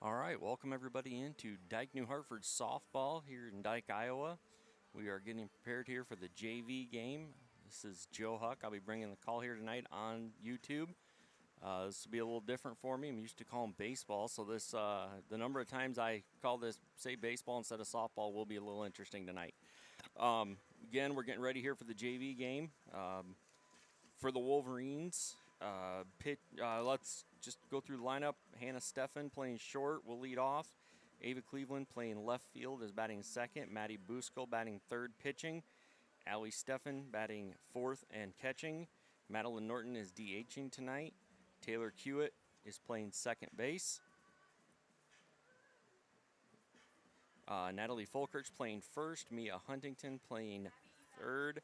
All right, welcome everybody into Dike-New Hartford softball here in Dike, Iowa. We are getting prepared here for the JV game. This is Joe Huck. I'll be bringing the call here tonight on YouTube. This will be a little different for me. I'm used to calling baseball, so this the number of times I call this, say, baseball instead of softball will be a little interesting tonight. Again, we're getting ready here for the JV game. For the Wolverines, let's just go through the lineup. Hannah Steffen playing short will lead off. Ava Cleveland playing left field is batting second. Maddie Buskel batting third pitching. Allie Steffen batting fourth and catching. Madeline Norton is DHing tonight. Taylor Hewitt is playing second base. Natalie Folkers playing first. Mia Huntington playing third.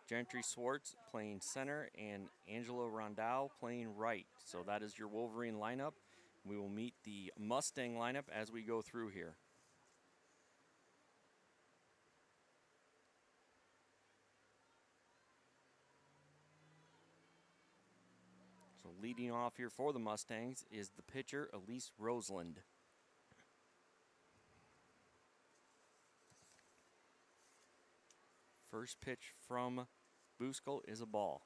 Gentry Swartz playing center, and Angela Rondow playing right. So that is your Wolverine lineup. We will meet the Mustang lineup as we go through here. So leading off here for the Mustangs is the pitcher, Elise Roseland. First pitch from Buskel is a ball.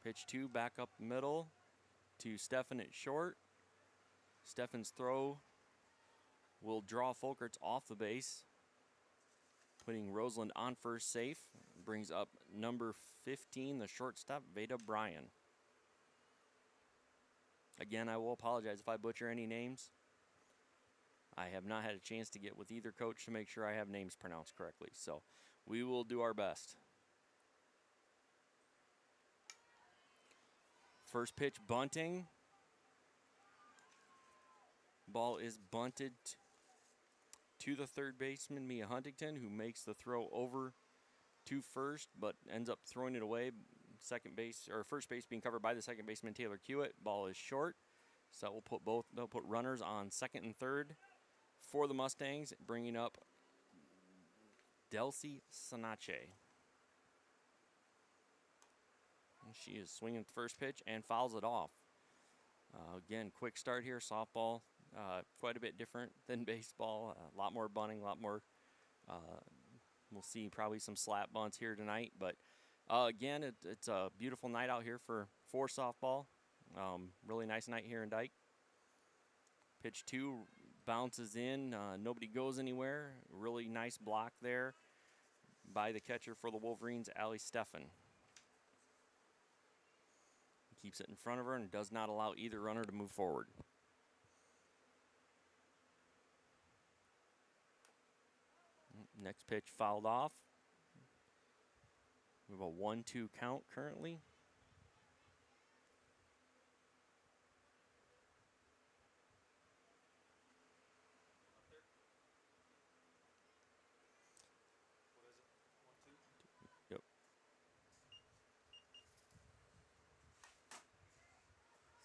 Pitch 2 back up middle to Steffen at short. Steffen's throw will draw Folkers off the base, putting Roseland on first safe. Brings up number 15, the shortstop, Veda Bryan. Again, I will apologize if I butcher any names. I have not had a chance to get with either coach to make sure I have names pronounced correctly. So we will do our best. First pitch bunting. Ball is bunted to the third baseman, Mia Huntington, who makes the throw over to first, but ends up throwing it away. Second base, or first base being covered by the second baseman, Taylor Hewitt. Ball is short. So that will they'll put runners on second and third for the Mustangs, bringing up Delcy Sanache. And she is swinging the first pitch and fouls it off. Again, quick start here. Softball, quite a bit different than baseball. A lot more bunting, a lot more. We'll see probably some slap bunts here tonight. But again, it's a beautiful night out here for softball. Really nice night here in Dike. Pitch 2 bounces in. Nobody goes anywhere. Really nice block there by the catcher for the Wolverines, Allie Steffen. Keeps it in front of her and does not allow either runner to move forward. Next pitch fouled off. We have a 1-2 count currently. Yep.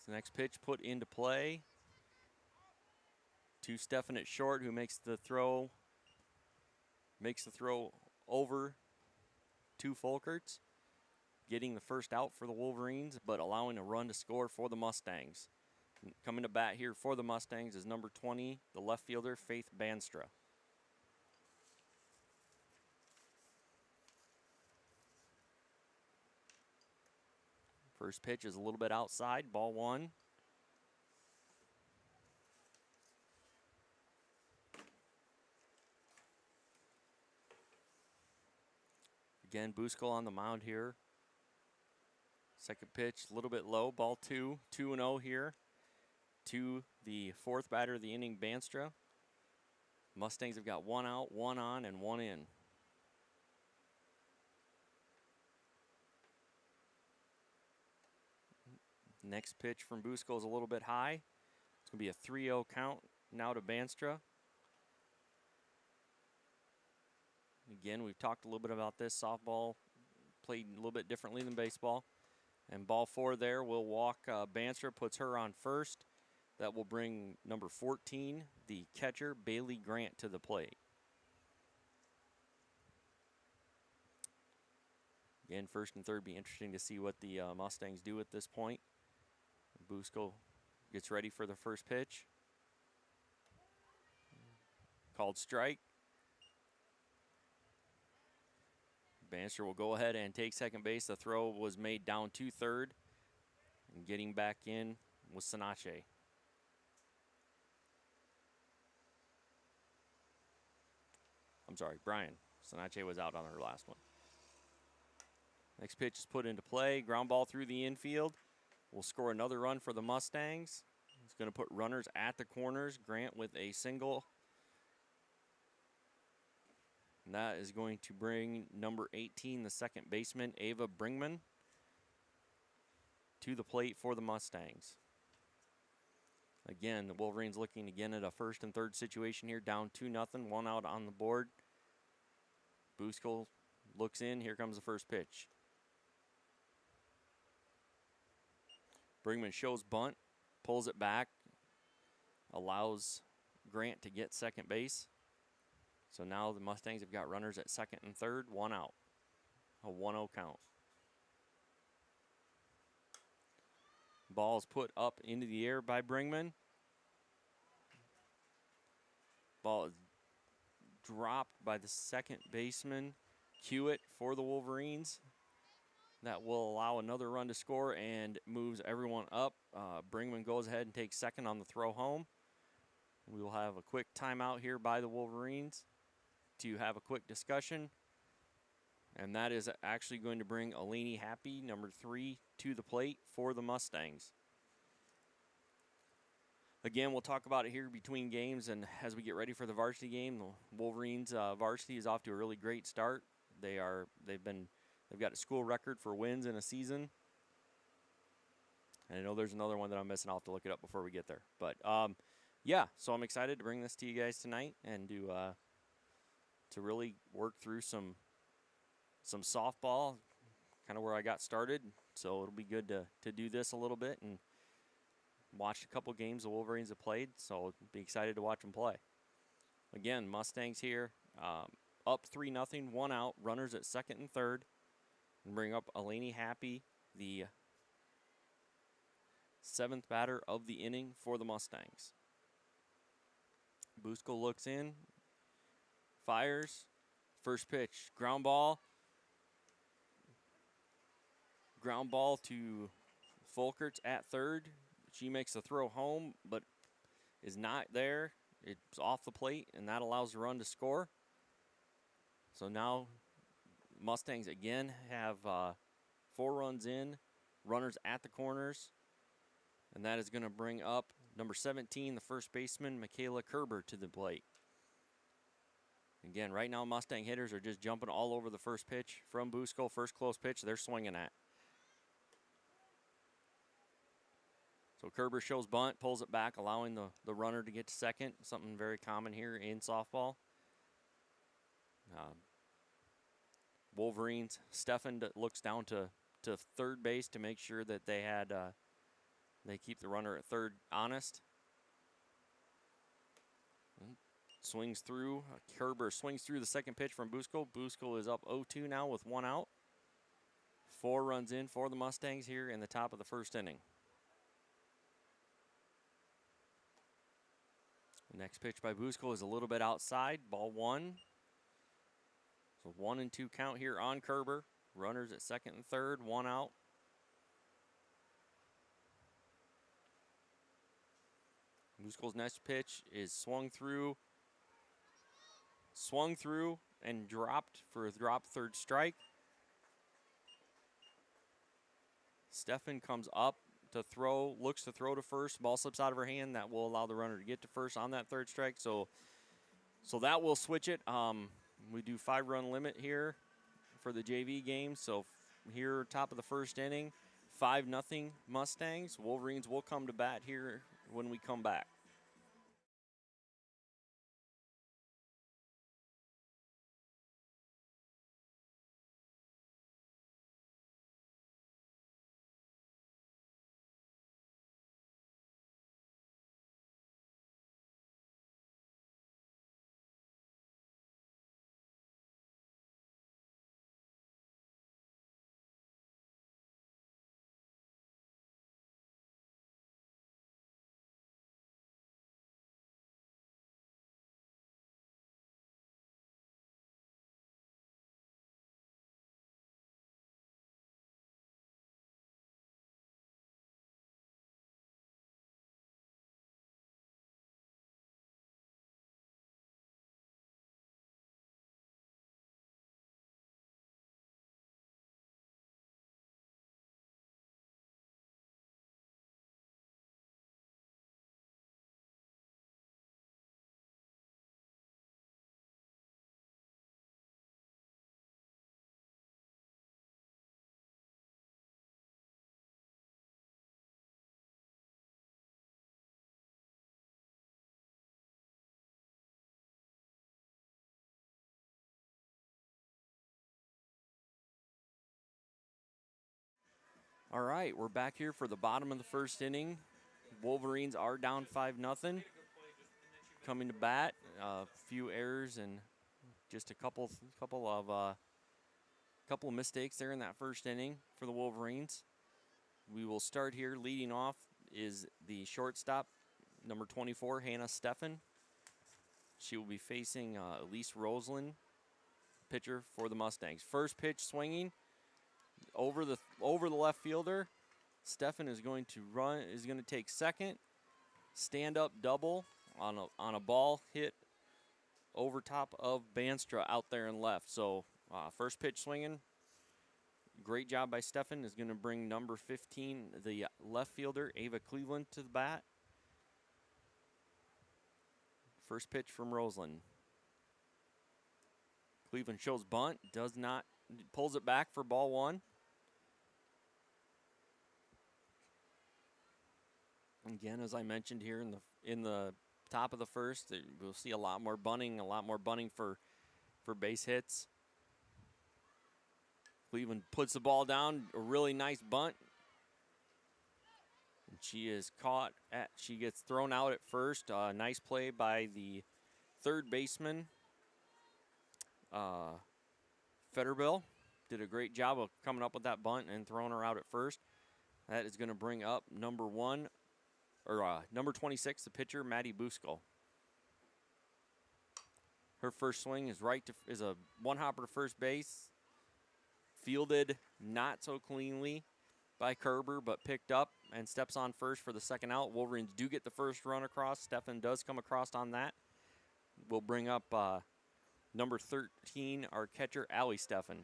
So next pitch put into play to Steffen at short, who makes the throw over to Folkers, getting the first out for the Wolverines, but allowing a run to score for the Mustangs. Coming to bat here for the Mustangs is number 20, the left fielder, Faith Banstra. First pitch is a little bit outside, ball 1. Again, Buskel on the mound here. Second pitch, a little bit low, ball 2. 2-0 here to the fourth batter of the inning, Banstra. Mustangs have got 1 out, 1 on, and 1 in. Next pitch from Buskel is a little bit high. It's going to be a 3-0 count now to Banstra. Again, we've talked a little bit about this. Softball played a little bit differently than baseball. And ball 4 there will walk Banstra, puts her on first. That will bring number 14, the catcher, Bailey Grant, to the plate. Again, first and third, be interesting to see what the Mustangs do at this point. Busko gets ready for the first pitch. Called strike. Bannister will go ahead and take second base. The throw was made down to third. And getting back in was Sanache. I'm sorry, Brian. Sanache was out on her last one. Next pitch is put into play. Ground ball through the infield. Will score another run for the Mustangs. It's going to put runners at the corners. Grant with a single. And that is going to bring number 18, the second baseman, Ava Bringman, to the plate for the Mustangs. Again, the Wolverines looking again at a first and third situation here, down 2-0, 1 out on the board. Busko looks in. Here comes the first pitch. Bringman shows bunt, pulls it back, allows Grant to get second base. So now the Mustangs have got runners at second and third, 1 out. A 1-0 count. Ball is put up into the air by Bringman. Ball is dropped by the second baseman, Hewitt, for the Wolverines. That will allow another run to score and moves everyone up. Bringman goes ahead and takes second on the throw home. We will have a quick timeout here by the Wolverines to have a quick discussion. And that is actually going to bring Eleni Happy, number 3, to the plate for the Mustangs. Again, we'll talk about it here between games, and as we get ready for the varsity game, the Wolverines varsity is off to a really great start. They've got a school record for wins in a season. And I know there's another one that I'm missing. I'll have to look it up before we get there. But yeah, so I'm excited to bring this to you guys tonight and to really work through some softball, kind of where I got started. So it'll be good to do this a little bit and watch a couple games the Wolverines have played. So be excited to watch them play. Again, Mustangs here, up 3-0, 1 out, runners at second and third. And bring up Eleni Happy, the 7th batter of the inning for the Mustangs. Busko looks in, fires, first pitch, ground ball. Ground ball to Folkerts at third. She makes the throw home, but is not there. It's off the plate, and that allows the run to score. So now Mustangs again have 4 runs in, runners at the corners, and that is going to bring up number 17, the first baseman, Michaela Kerber, to the plate. Again, right now Mustang hitters are just jumping all over the first pitch from Busko. First close pitch they're swinging at. So Kerber shows bunt, pulls it back, allowing the runner to get to second, something very common here in softball. Wolverines, Stefan looks down to third base to make sure that they keep the runner at third honest. Swings through. Kerber swings through the second pitch from Busko. Busko is up 0-2 now with 1 out. 4 runs in for the Mustangs here in the top of the first inning. The next pitch by Busko is a little bit outside. Ball 1. So 1-2 count here on Kerber. Runners at second and third, 1 out. Busko's next pitch is swung through, and dropped for a drop third strike. Stefan comes up to throw, looks to throw to first. Ball slips out of her hand. That will allow the runner to get to first on that third strike. So that will switch it. We do 5-run limit here for the JV game. So here, top of the first inning, 5-0 Mustangs. Wolverines will come to bat here when we come back. All right, we're back here for the bottom of the first inning. Wolverines are down 5-0. Coming to bat, a few errors and just a couple of mistakes there in that first inning for the Wolverines. We will start here. Leading off is the shortstop, number 24, Hannah Steffen. She will be facing Elise Roseland, pitcher for the Mustangs. First pitch swinging over the left fielder. Steffen is going to take second. Stand up double on a ball hit over top of Banstra out there and left. So first pitch swinging. Great job by Steffen. Is going to bring number 15, the left fielder, Ava Cleveland, to the bat. First pitch from Roseland. Cleveland shows bunt, does not, pulls it back for ball one. Again, as I mentioned here in the top of the first, we'll see a lot more bunting for base hits. Cleveland puts the ball down, a really nice bunt. And she is caught she gets thrown out at first. Nice play by the third baseman, Fetterbill. Did a great job of coming up with that bunt and throwing her out at first. That is going to bring up number 26, the pitcher, Maddie Busco. Her first swing is a one-hopper to first base. Fielded not so cleanly by Kerber, but picked up and steps on first for the second out. Wolverines do get the first run across. Steffen does come across on that. We'll bring up number 13, our catcher, Allie Steffen.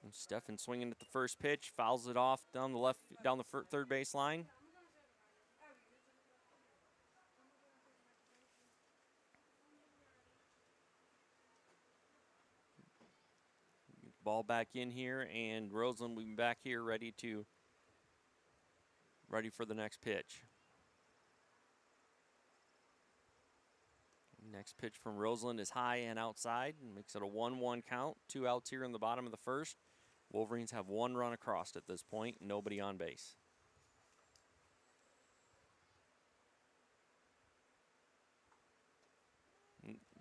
And Steffen swinging at the first pitch, fouls it off down the third base line. Ball back in here, and Roseland will be back here ready for the next pitch. Next pitch from Roseland is high and outside, and makes it a 1-1 count. 2 outs here in the bottom of the first. Wolverines have 1 run across at this point, nobody on base.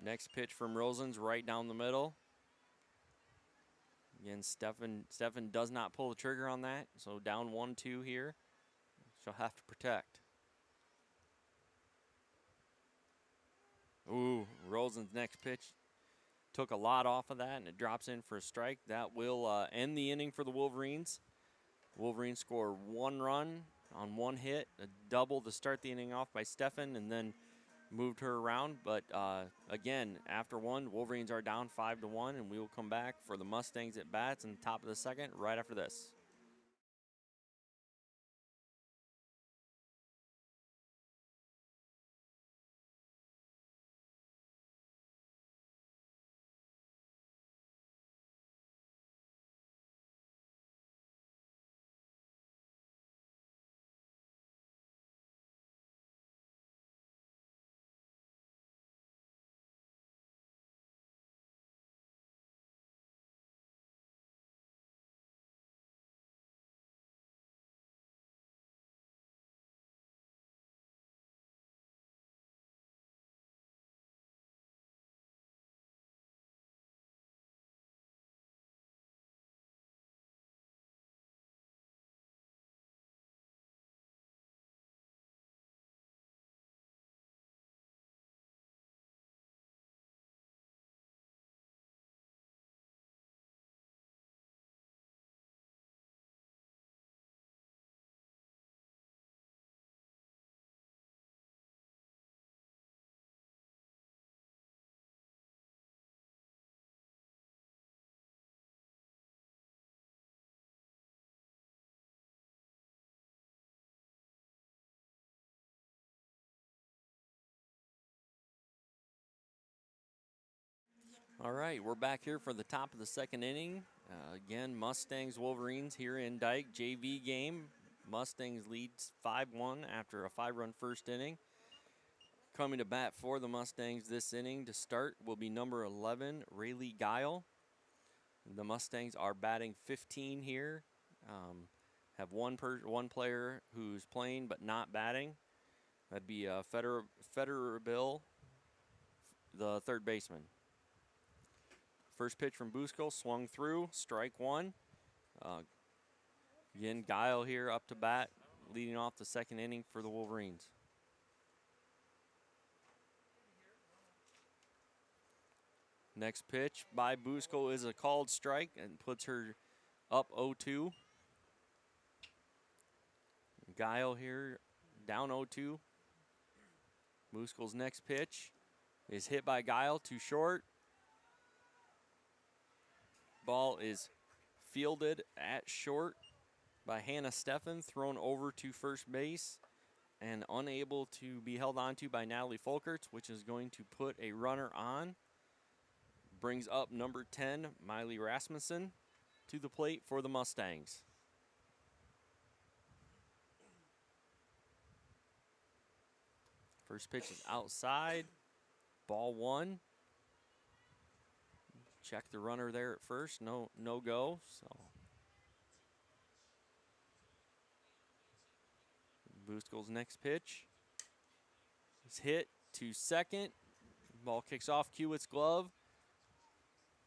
Next pitch from Roseland's right down the middle. Again, Steffen does not pull the trigger on that, so down 1-2 here. She'll have to protect. Ooh, Roseland's next pitch took a lot off of that, and it drops in for a strike. That will end the inning for the Wolverines. Wolverines score 1 run on 1 hit, a double to start the inning off by Steffen, and then moved her around. But again, after 1, Wolverines are down 5-1, and we will come back for the Mustangs at bats in the top of the second right after this. All right, we're back here for the top of the second inning. Again, Mustangs, Wolverines here in Dike, JV game. Mustangs leads 5-1 after a 5-run first inning. Coming to bat for the Mustangs this inning to start will be number 11, Rayleigh Guile. The Mustangs are batting 15 here. Have one player who's playing but not batting. That'd be Federer, the third baseman. First pitch from Busco, swung through, strike one. Again, Guile here up to bat, leading off the second inning for the Wolverines. Next pitch by Busco is a called strike and puts her up 0-2. Guile here down 0-2. Busco's next pitch is hit by Guile, too short. Ball is fielded at short by Hannah Steffen, thrown over to first base and unable to be held onto by Natalie Folkerts, which is going to put a runner on. Brings up number 10, Miley Rasmussen, to the plate for the Mustangs. First pitch is outside, ball one. Check the runner there at first, no go. So Busco's next pitch is hit to second. Ball kicks off Kiewit's glove.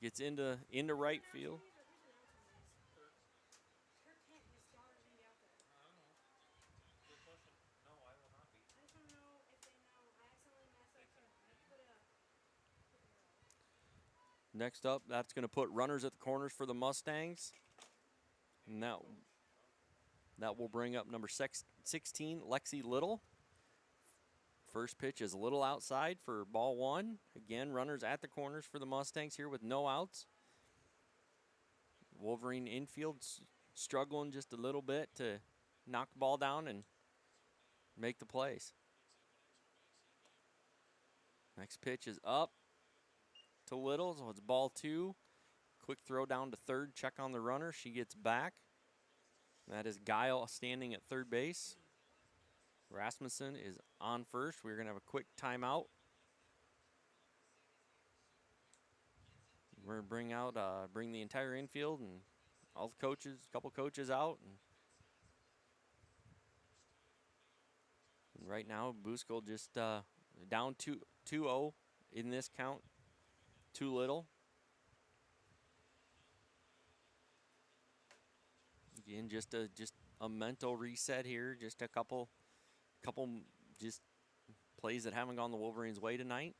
Gets into right field. Next up, that's going to put runners at the corners for the Mustangs. And that will bring up number 16, Lexi Little. First pitch is a little outside for ball one. Again, runners at the corners for the Mustangs here with no outs. Wolverine infield struggling just a little bit to knock the ball down and make the plays. Next pitch is up to Little, so it's ball two. Quick throw down to third, check on the runner. She gets back. That is Guile standing at third base. Rasmussen is on first. We're going to have a quick timeout. We're going to bring the entire infield and all the coaches, a couple coaches out. And right now, Busco just down 2-0 in this count. Too little. Again, just a mental reset here. Just a couple just plays that haven't gone the Wolverines' way tonight.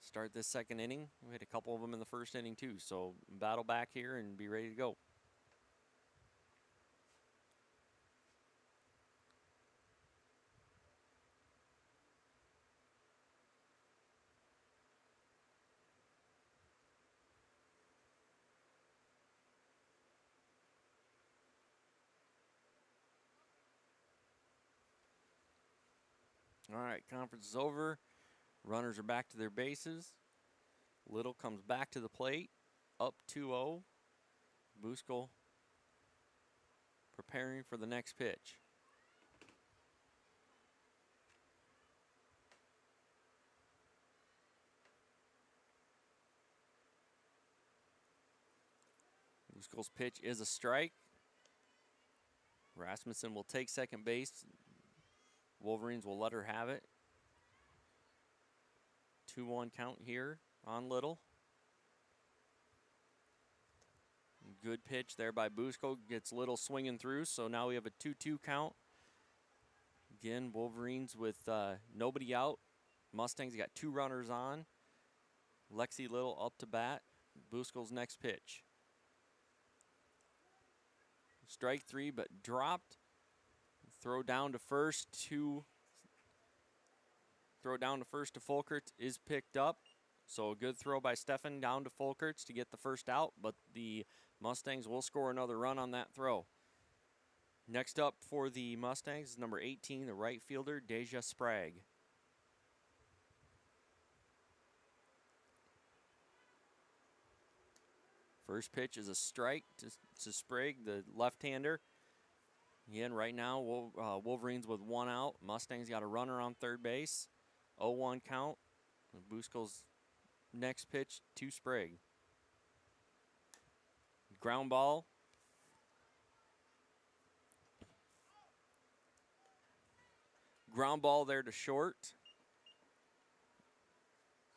Start this second inning. We had a couple of them in the first inning too, so battle back here and be ready to go. All right, conference is over. Runners are back to their bases. Little comes back to the plate, up 2-0. Busco preparing for the next pitch. Busco's pitch is a strike. Rasmussen will take second base. Wolverines will let her have it. 2-1 count here on Little. Good pitch there by Busco. Gets Little swinging through, so now we have a 2-2 count. Again, Wolverines with nobody out. Mustangs got two runners on. Lexi Little up to bat. Busco's next pitch. Strike three, but dropped. Throw down to first to Folkerts is picked up. So a good throw by Steffen down to Folkerts to get the first out, but the Mustangs will score another run on that throw. Next up for the Mustangs is number 18, the right fielder, Deja Sprague. First pitch is a strike to Sprague, the left-hander. Again, right now, Wolverines with one out. Mustangs got a runner on third base. 0-1 count. Busco's next pitch to Sprague. Ground ball. Ground ball there to short.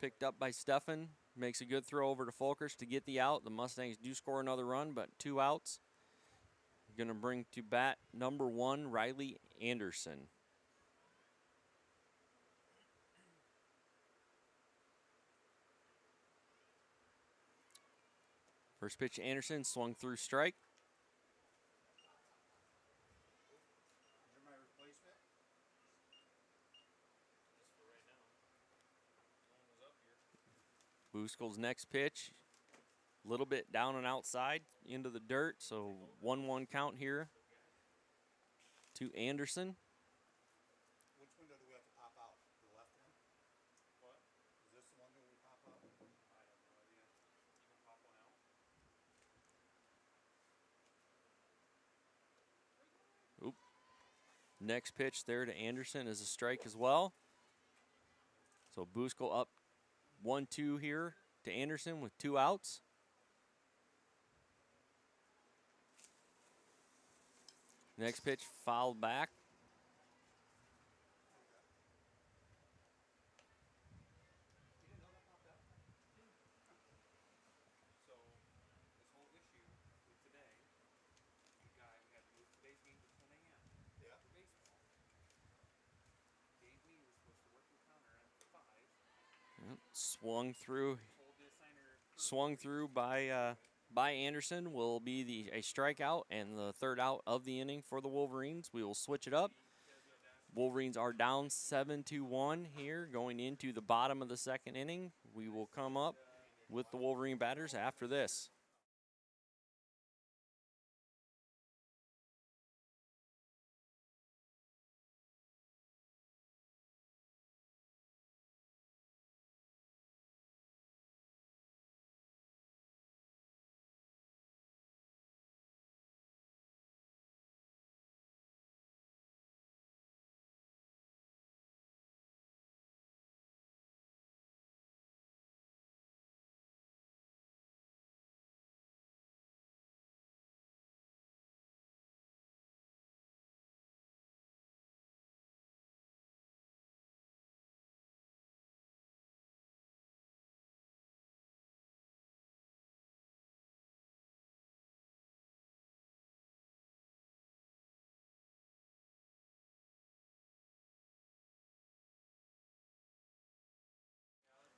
Picked up by Steffen. Makes a good throw over to Folkers to get the out. The Mustangs do score another run, but 2 outs. Going to bring to bat number 1, Riley Anderson. First pitch to Anderson, swung through, strike. Buskel's next pitch, a little bit down and outside into the dirt, so 1-1 count here to Anderson. Which window do we have to pop out? The left one? What? Is this the one that we pop out? I have no idea. You can pop one out. Oop. Next pitch there to Anderson is a strike as well. So Buskel up 1-2 here to Anderson with 2 outs. Next pitch fouled back. So this whole issue with today, we had to move today's game to 10 a.m. Yeah. For baseball. Dike-New was supposed to work the counter at 5. Yep. Swung through by Anderson will be a strikeout and the 3rd out of the inning for the Wolverines. We will switch it up. Wolverines are down 7-1 here going into the bottom of the 2nd inning. We will come up with the Wolverine batters after this.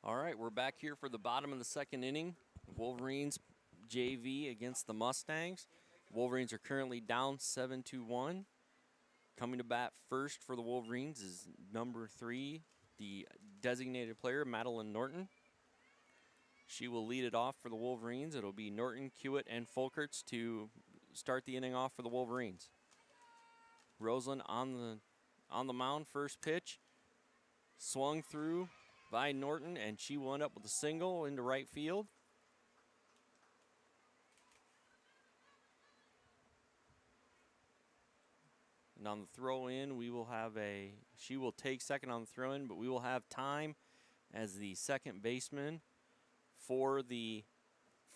All right, we're back here for the bottom of the 2nd inning. Wolverines JV against the Mustangs. Wolverines are currently down 7-1. Coming to bat first for the Wolverines is number 3, the designated player, Madeline Norton. She will lead it off for the Wolverines. It'll be Norton, Hewitt, and Folkerts to start the inning off for the Wolverines. Roseland on the mound, first pitch. Swung through by Norton, and she wound up with a single into right field. And on the throw in, she will take second on the throw in, but we will have time as the second baseman for the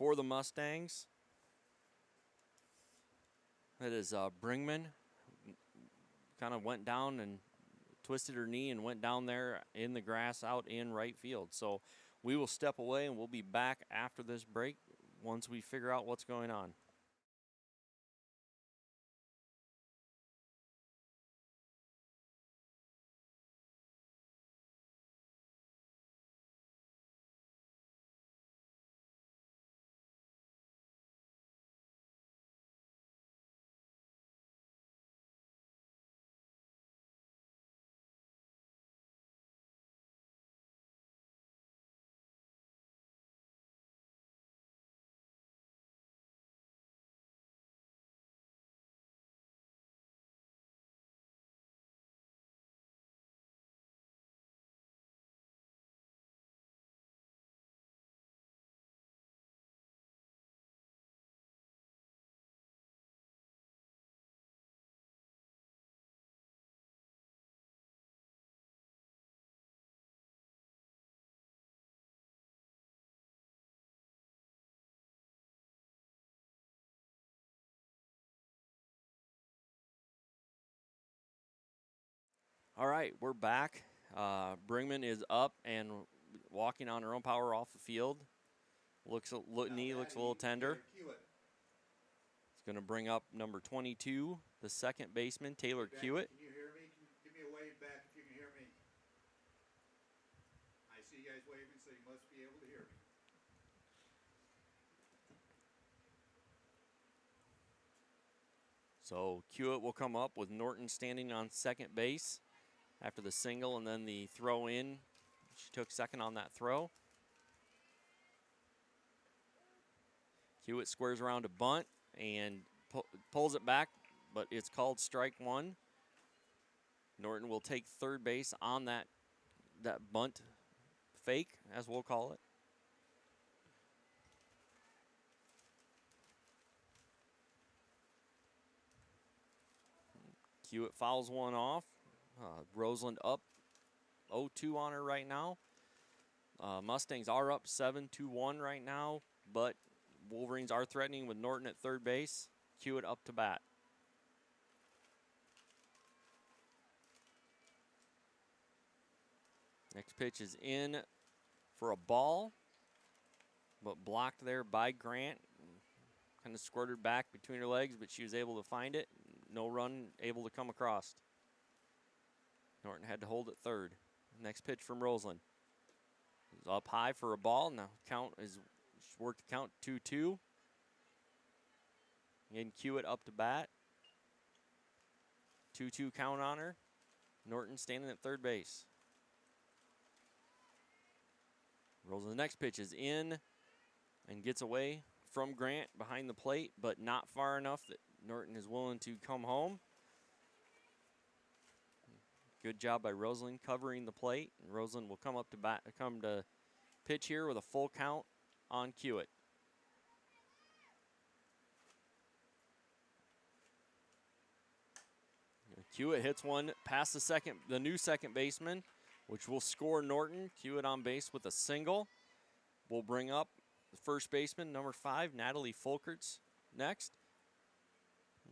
Mustangs. That is Bringman. Kind of went down and twisted her knee and went down there in the grass out in right field. So we will step away and we'll be back after this break once we figure out what's going on. All right, we're back. Brinkman is up and walking on her own power off the field. Knee looks a little tender. He's going to bring up number 22, the second baseman, Taylor Hewitt. Can you hear me? Can you give me a wave back if you can hear me? I see you guys waving, so you must be able to hear me. So Hewitt will come up with Norton standing on second base after the single and then the throw in. She took second on that throw. Hewitt squares around a bunt and pulls it back, but it's called strike one. Norton will take third base on that bunt fake, as we'll call it. Hewitt fouls one off. Roseland up 0-2 on her right now. Mustangs are up 7-1 right now, but Wolverines are threatening with Norton at third base. Hewitt up to bat. Next pitch is in for a ball, but blocked there by Grant. Kind of squirted back between her legs, but she was able to find it. No run able to come across. Norton had to hold at third. Next pitch from Roseland. He's up high for a ball. Now count is worked the count 2-2. Again, Hewitt up to bat. 2-2 count on her. Norton standing at third base. Roseland's next pitch is in and gets away from Grant behind the plate, but not far enough that Norton is willing to come home. Good job by Roseland covering the plate. And Roseland will come to pitch here with a full count on Hewitt. Hewitt hits one past the new second baseman, which will score Norton. Hewitt on base with a single. We'll bring up the first baseman, number 5, Natalie Folkerts, next.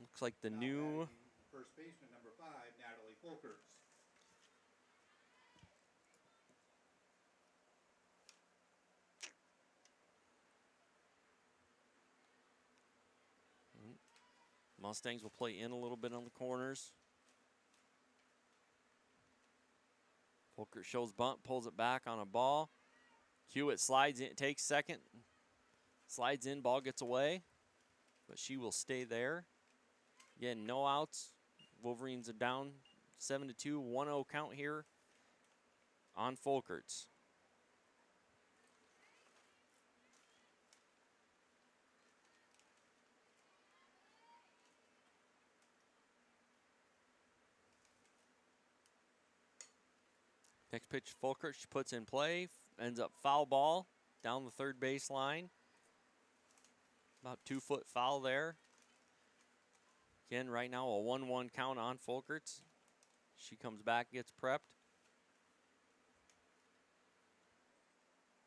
Looks like the new first baseman, number 5, Natalie Folkerts. Mustangs will play in a little bit on the corners. Folkerts shows bunt, pulls it back on a ball. Hewitt slides in, takes second, slides in, ball gets away, but she will stay there. Again, no outs. Wolverines are down 7-2, 1-0 count here on Folkerts. Next pitch, Folkerts she puts in play, ends up foul ball down the third base line. About 2-foot foul there. Again, right now a 1-1 count on Folkerts. She comes back, gets prepped.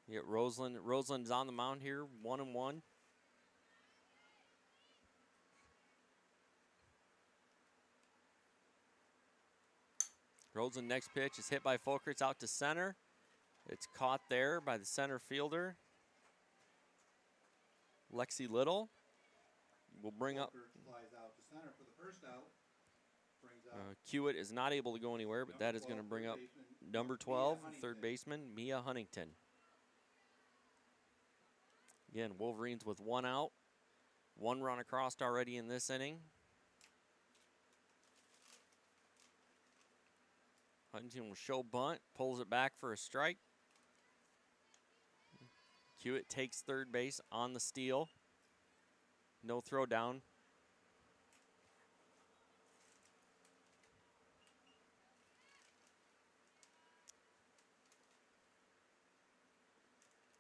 You get Roseland. Roseland's on the mound here, 1-1. Roseland next pitch is hit by Folkerts out to center. It's caught there by the center fielder, Lexi Little. Will bring up. Flies out to center for the first out. Hewitt is not able to go anywhere, but that is going to bring up number 12, third baseman, Mia Huntington. Again, Wolverines with 1 out. 1 run across already in this inning. Huntington will show bunt, pulls it back for a strike. Hewitt takes third base on the steal. No throw down.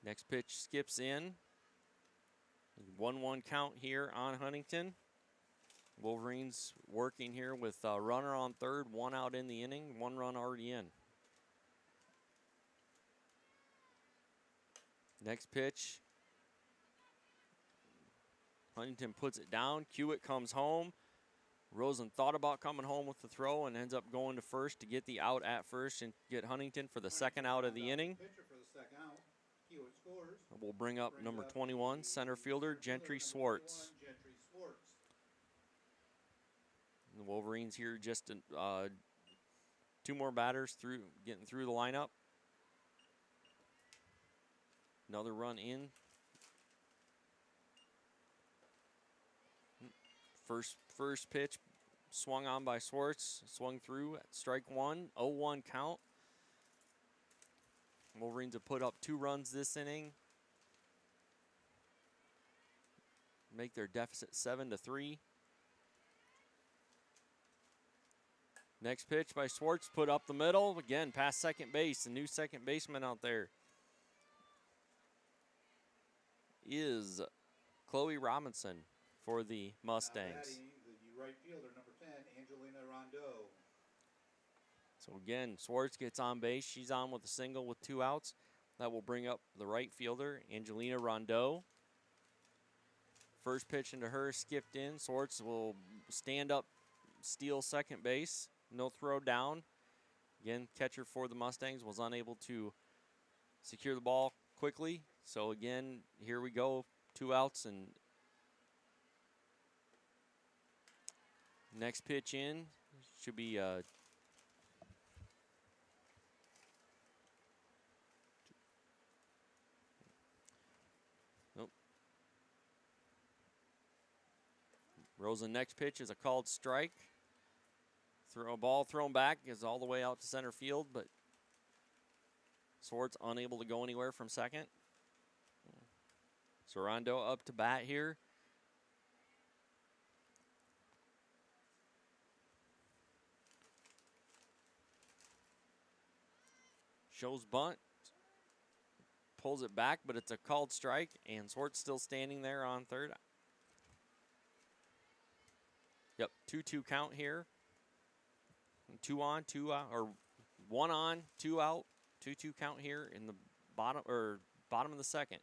Next pitch skips in. 1-1 count here on Huntington. Wolverines working here with a runner on third, 1 out in the inning, 1 run already in. Next pitch. Huntington puts it down. Hewitt comes home. Rosen thought about coming home with the throw and ends up going to first to get the out at first and get Huntington for the second out of the inning. Pitcher for the second out. Hewitt scores. We'll bring up number 21, center fielder Gentry Swartz. Gentry Swartz. The Wolverines here just 2 more batters getting through the lineup. Another run in. First pitch swung on by Swartz, swung through at strike 1, 0-1 count. Wolverines have put up 2 runs this inning. Make their deficit 7-3. Next pitch by Swartz, put up the middle. Again, past second base. The new second baseman out there is Chloe Robinson for the Mustangs. Batting, the right fielder, number 10, Angelina Rondeau. So again, Swartz gets on base. She's on with a single with 2 outs. That will bring up the right fielder, Angelina Rondeau. First pitch into her, skipped in. Swartz will stand up, steal second base. No throw down. Again, catcher for the Mustangs was unable to secure the ball quickly. So again, here we go. 2 outs and next pitch in should be nope. Rosen next pitch is a called strike. Ball thrown back is all the way out to center field, but Swartz unable to go anywhere from second. So Rondo up to bat here. Shows bunt. Pulls it back, but it's a called strike, and Swartz still standing there on third. Yep, 2-2 count here. 2 on, 2 out, or 1 on, 2 out. 2-2 count here in the bottom of the second.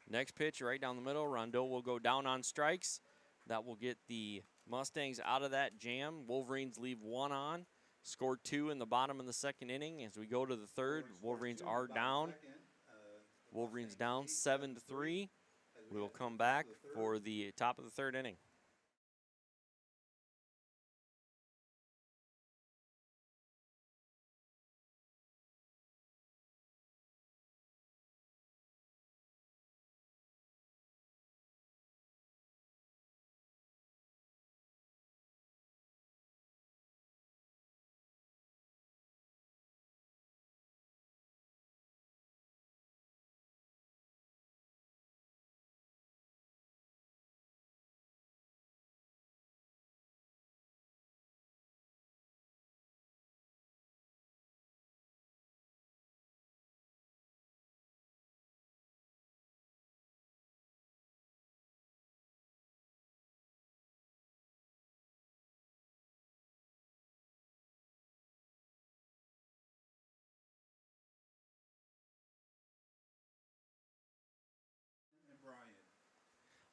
Next pitch right down the middle. Rondeau will go down on strikes. That will get the Mustangs out of that jam. Wolverines leave 1 on. Scored 2 in the bottom of the second inning. As we go to the third, Wolverines are down. Wolverines down 7-3. We will come back for the top of the third inning.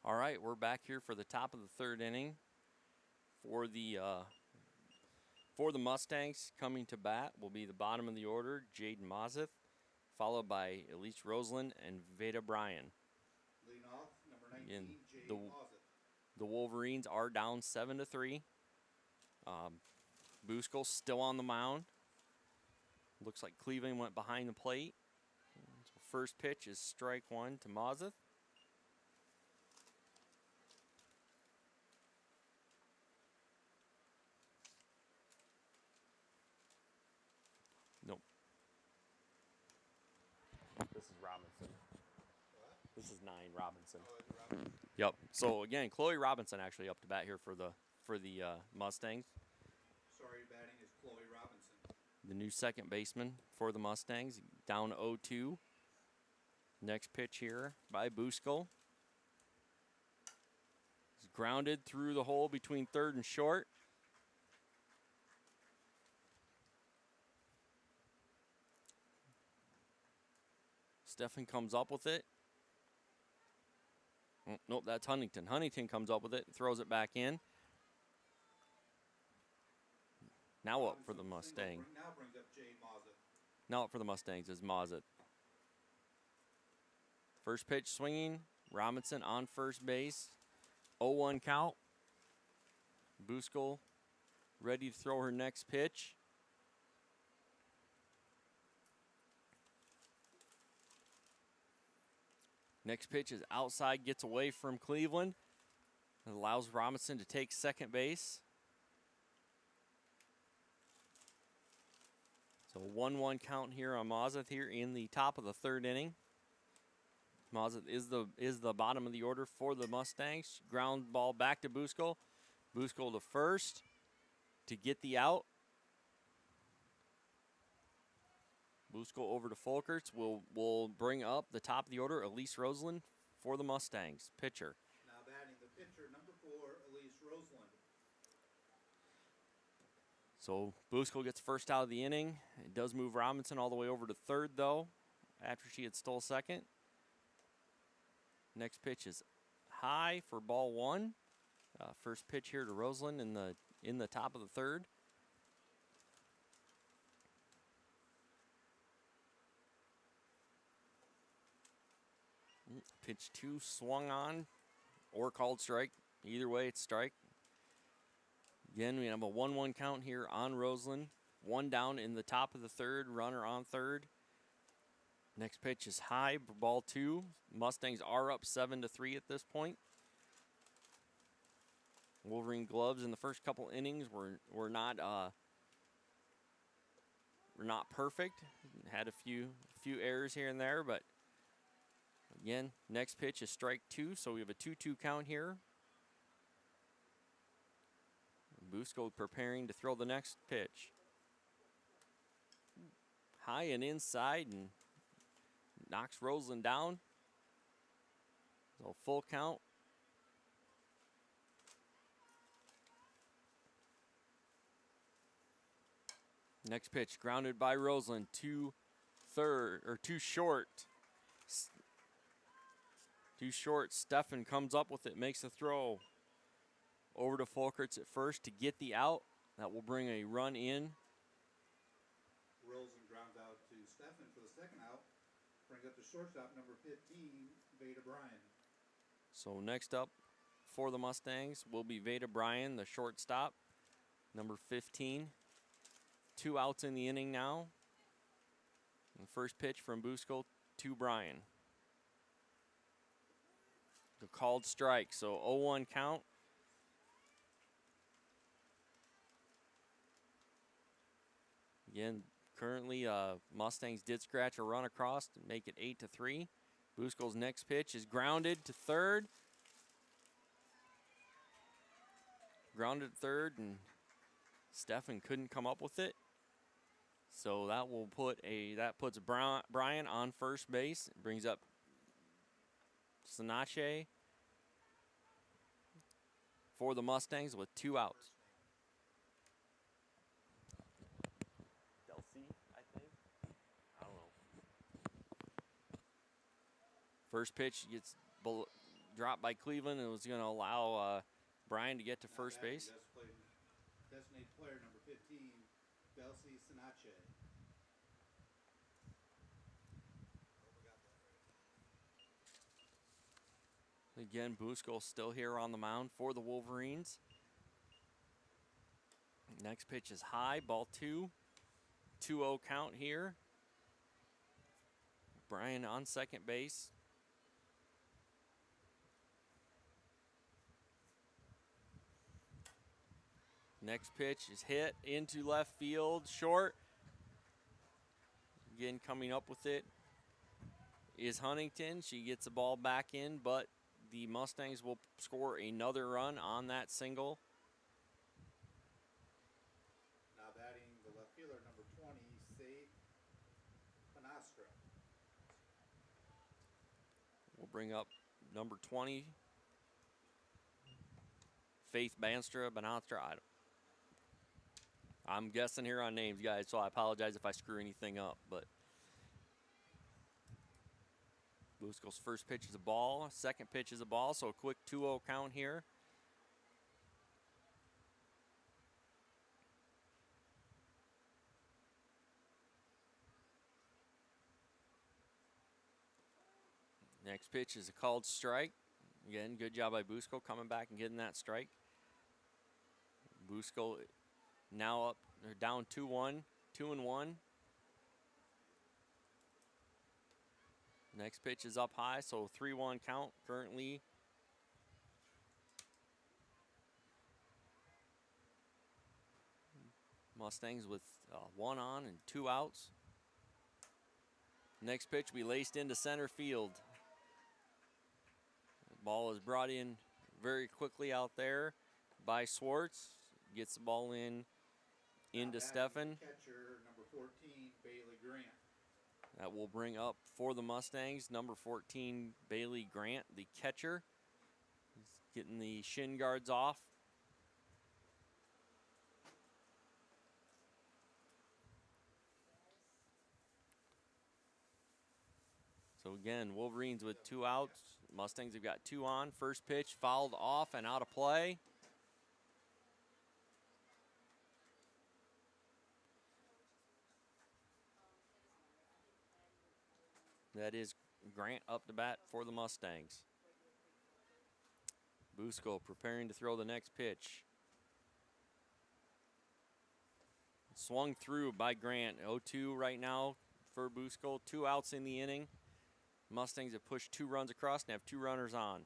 All right, we're back here for the top of the third inning. For the Mustangs, coming to bat will be the bottom of the order, Jaden Mozeth, followed by Elise Roseland and Veda Bryan. Leading off, number 19, Jade Mozeth. The Wolverines are down 7-3. Busco still on the mound. Looks like Cleveland went behind the plate. So first pitch is strike 1 to Mozeth. Nope. This is Robinson. What? This is 9 Robinson. Oh, it's Robinson. Yep. So again, Chloe Robinson actually up to bat here for the Mustangs. Sorry, batting is Chloe Robinson. The new second baseman for the Mustangs, down 0-2. Next pitch here by Busco. He's grounded through the hole between third and short. Stefan comes up with it. Nope, that's Huntington. Huntington comes up with it, throws it back in. Now up for the Mustang. Now brings up Jay Mazza. Now up for the Mustangs is Mazza. First pitch swinging. Robinson on first base. 0-1 count. Buskell ready to throw her next pitch. Next pitch is outside, gets away from Cleveland. It allows Robinson to take second base. So 1-1 count here on Mazza here in the top of the third inning. Mazza is the bottom of the order for the Mustangs. Ground ball back to Buskell. Buskell to first to get the out. Buskell over to Folkerts will bring up the top of the order, Elise Roseland for the Mustangs. Pitcher. Now batting the pitcher, number 4, Elise Roseland. So Buskell gets first out of the inning. It does move Robinson all the way over to third, though, after she had stole second. Next pitch is high for ball 1. First pitch here to Roseland in the top of the third. Pitch 2 swung on or called strike. Either way, it's strike. Again, we have a 1-1 count here on Roseland. 1 down in the top of the third, runner on third. Next pitch is high, ball 2. Mustangs are up 7-3 at this point. Wolverine gloves in the first couple innings were not perfect. Had a few errors here and there, but again, next pitch is strike 2, so we have a 2-2 count here. Buskell preparing to throw the next pitch. High and inside and knocks Roseland down. So full count. Next pitch grounded by Roseland, too short. Too short. Steffen comes up with it, makes the throw. Over to Folkerts at first to get the out. That will bring a run in. Roseland grounds out to Steffen for the second out. Brings up the shortstop, number 15, Veda Bryan. So next up for the Mustangs will be Veda Bryan, the shortstop, number 15. 2 outs in the inning now. And the first pitch from Buskell to Bryan. The called strike, so 0-1 count. Again, currently Mustangs did scratch a run across to make it 8-3. Buskell's next pitch is grounded to third. Grounded third, and Steffen couldn't come up with it. So that will puts Bryan on first base. It brings up Sinache for the Mustangs with 2 outs. First pitch gets dropped by Cleveland and was going to allow Bryan to get to first base. Designated player number 15, Belsi Sinache. Again, Buskell still here on the mound for the Wolverines. Next pitch is high, ball 2. 2-0 count here. Bryan on second base. Next pitch is hit into left field, short. Again, coming up with it is Huntington. She gets the ball back in, but the Mustangs will score another run on that single. Now batting the left fielder, number 20, Safe Panastra. We'll bring up number 20, Faith Banstra. I'm guessing here on names, guys, so I apologize if I screw anything up. But Busco's first pitch is a ball, second pitch is a ball, so a quick 2-0 count here. Next pitch is a called strike. Again, good job by Busco coming back and getting that strike. Busco now up, they're down 2-1, 2-1. Next pitch is up high, so 3-1 count currently. Mustangs with 1 on and 2 outs. Next pitch will be laced into center field. The ball is brought in very quickly out there by Swartz. Gets the ball into Stefan. Catcher, number 14, Bailey Grant. That will bring up for the Mustangs, number 14, Bailey Grant, the catcher. He's getting the shin guards off. So again, Wolverines with 2 outs. Mustangs have got 2 on. First pitch fouled off and out of play. That is Grant up to bat for the Mustangs. Busco preparing to throw the next pitch. Swung through by Grant. 0-2 right now for Busco. 2 outs in the inning. Mustangs have pushed 2 runs across and have 2 runners on.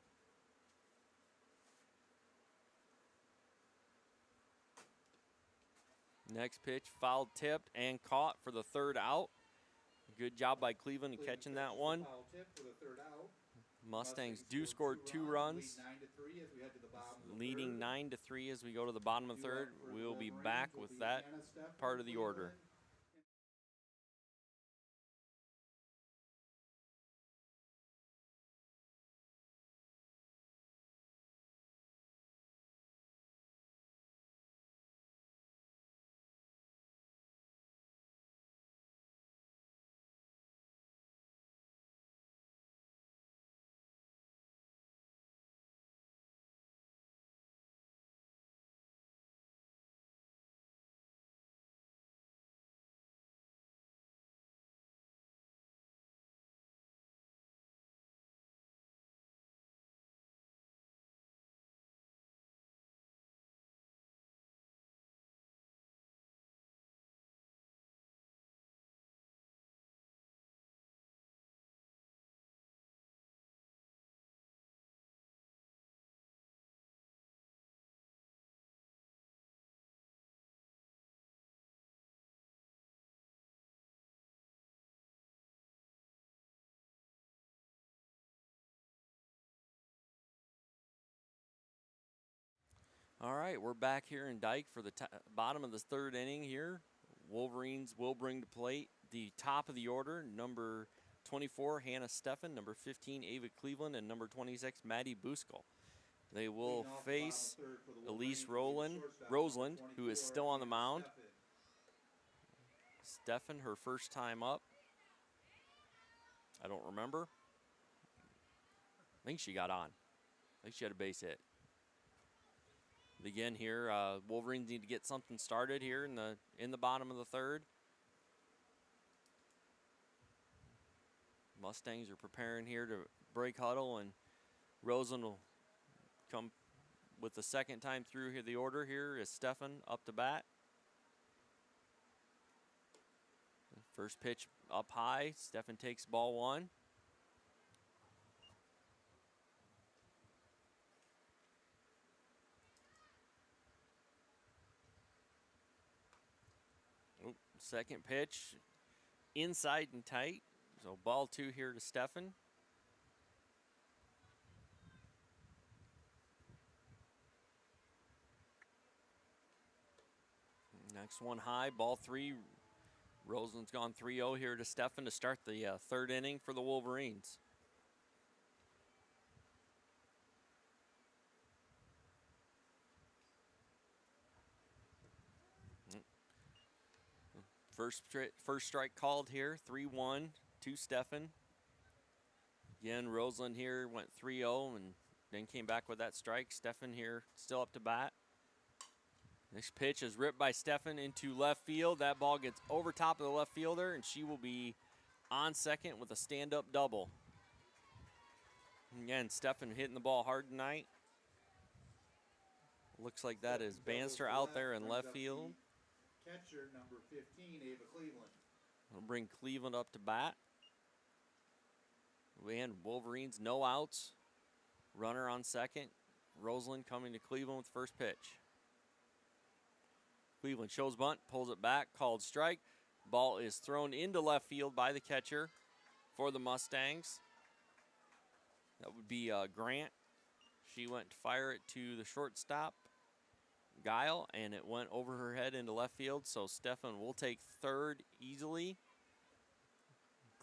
Next pitch, fouled, tipped, and caught for the 3rd out. Good job by Cleveland in catching that one. Foul tip for the 3rd out. Mustangs do score 2 runs. Leading 9-3 as we head to the bottom of the 3rd. Leading 9-3 as we go to the bottom of the 3rd. We'll be back with that part of the order. All right, we're back here in Dike for the bottom of the 3rd inning here. Wolverines will bring to plate the top of the order, number 24, Hannah Steffen, number 15, Ava Cleveland, and number 26, Maddie Busco. They will face Elise Roseland, who is still on the mound. Steffen, her first time up. I don't remember. I think she got on. I think she had a base hit. Again here, Wolverines need to get something started here in the bottom of the 3rd. Mustangs are preparing here to break huddle, and Rosen will come with the 2nd time through here. The order here is Steffen up to bat. First pitch up high. Steffen takes ball 1. Second pitch, inside and tight. So ball 2 here to Steffen. Next one high, ball 3. Roseland's gone 3-0 here to Steffen to start the 3rd inning for the Wolverines. First strike called here, 3-1 to Steffen. Again, Roseland here went 3-0 and then came back with that strike. Stefan here still up to bat. This pitch is ripped by Stefan into left field. That ball gets over top of the left fielder, and she will be on second with a stand-up double. Again, Stefan hitting the ball hard tonight. Looks like that is Bannister out there in left field. Catcher number 15, Ava Cleveland. We'll bring Cleveland up to bat. And Wolverines, no outs. Runner on second. Roseland coming to Cleveland with first pitch. Cleveland shows bunt, pulls it back, called strike. Ball is thrown into left field by the catcher for the Mustangs. That would be Grant. She went to fire it to the shortstop, Guile, and it went over her head into left field. So Stefan will take third easily.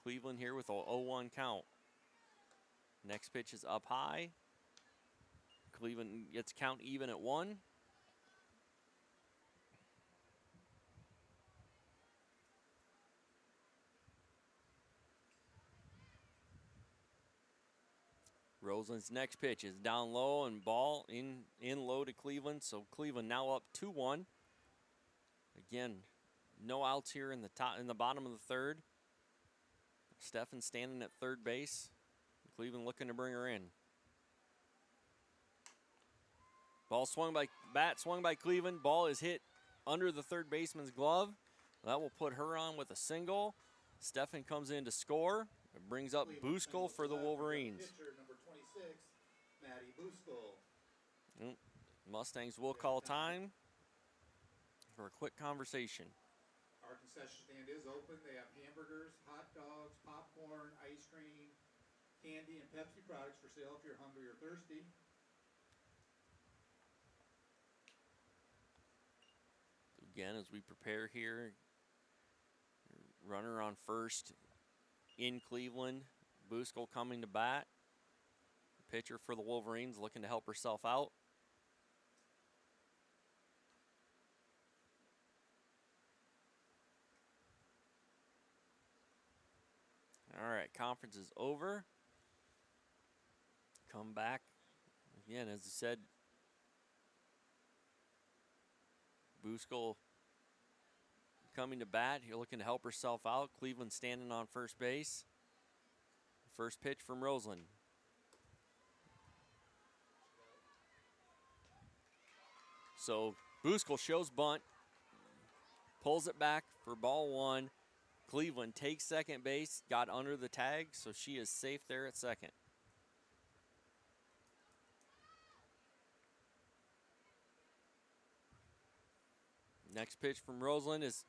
Cleveland here with a 0-1 count. Next pitch is up high. Cleveland gets count even at 1. Roseland's next pitch is down low and ball in low to Cleveland. So Cleveland now up 2-1. Again, no outs here in the bottom of the third. Stefan standing at third base. Cleveland looking to bring her in. Ball swung by Cleveland. Ball is hit under the third baseman's glove. That will put her on with a single. Stefan comes in to score. It brings up Buskell for the Wolverines. Pitcher number 26, Maddie Buskell. Mustangs will call time for a quick conversation. Our concession stand is open. They have hamburgers, hot dogs, popcorn, ice cream, candy, and Pepsi products for sale if you're hungry or thirsty. Again, as we prepare here, runner on first in Cleveland. Buskell coming to bat. Pitcher for the Wolverines looking to help herself out. All right, conference is over. Come back. Again, as I said, Buskell coming to bat. You're looking to help herself out. Cleveland standing on first base. First pitch from Roseland. So Buskell shows bunt. Pulls it back for ball 1. Cleveland takes second base. Got under the tag, so she is safe there at second. Next pitch from Roseland is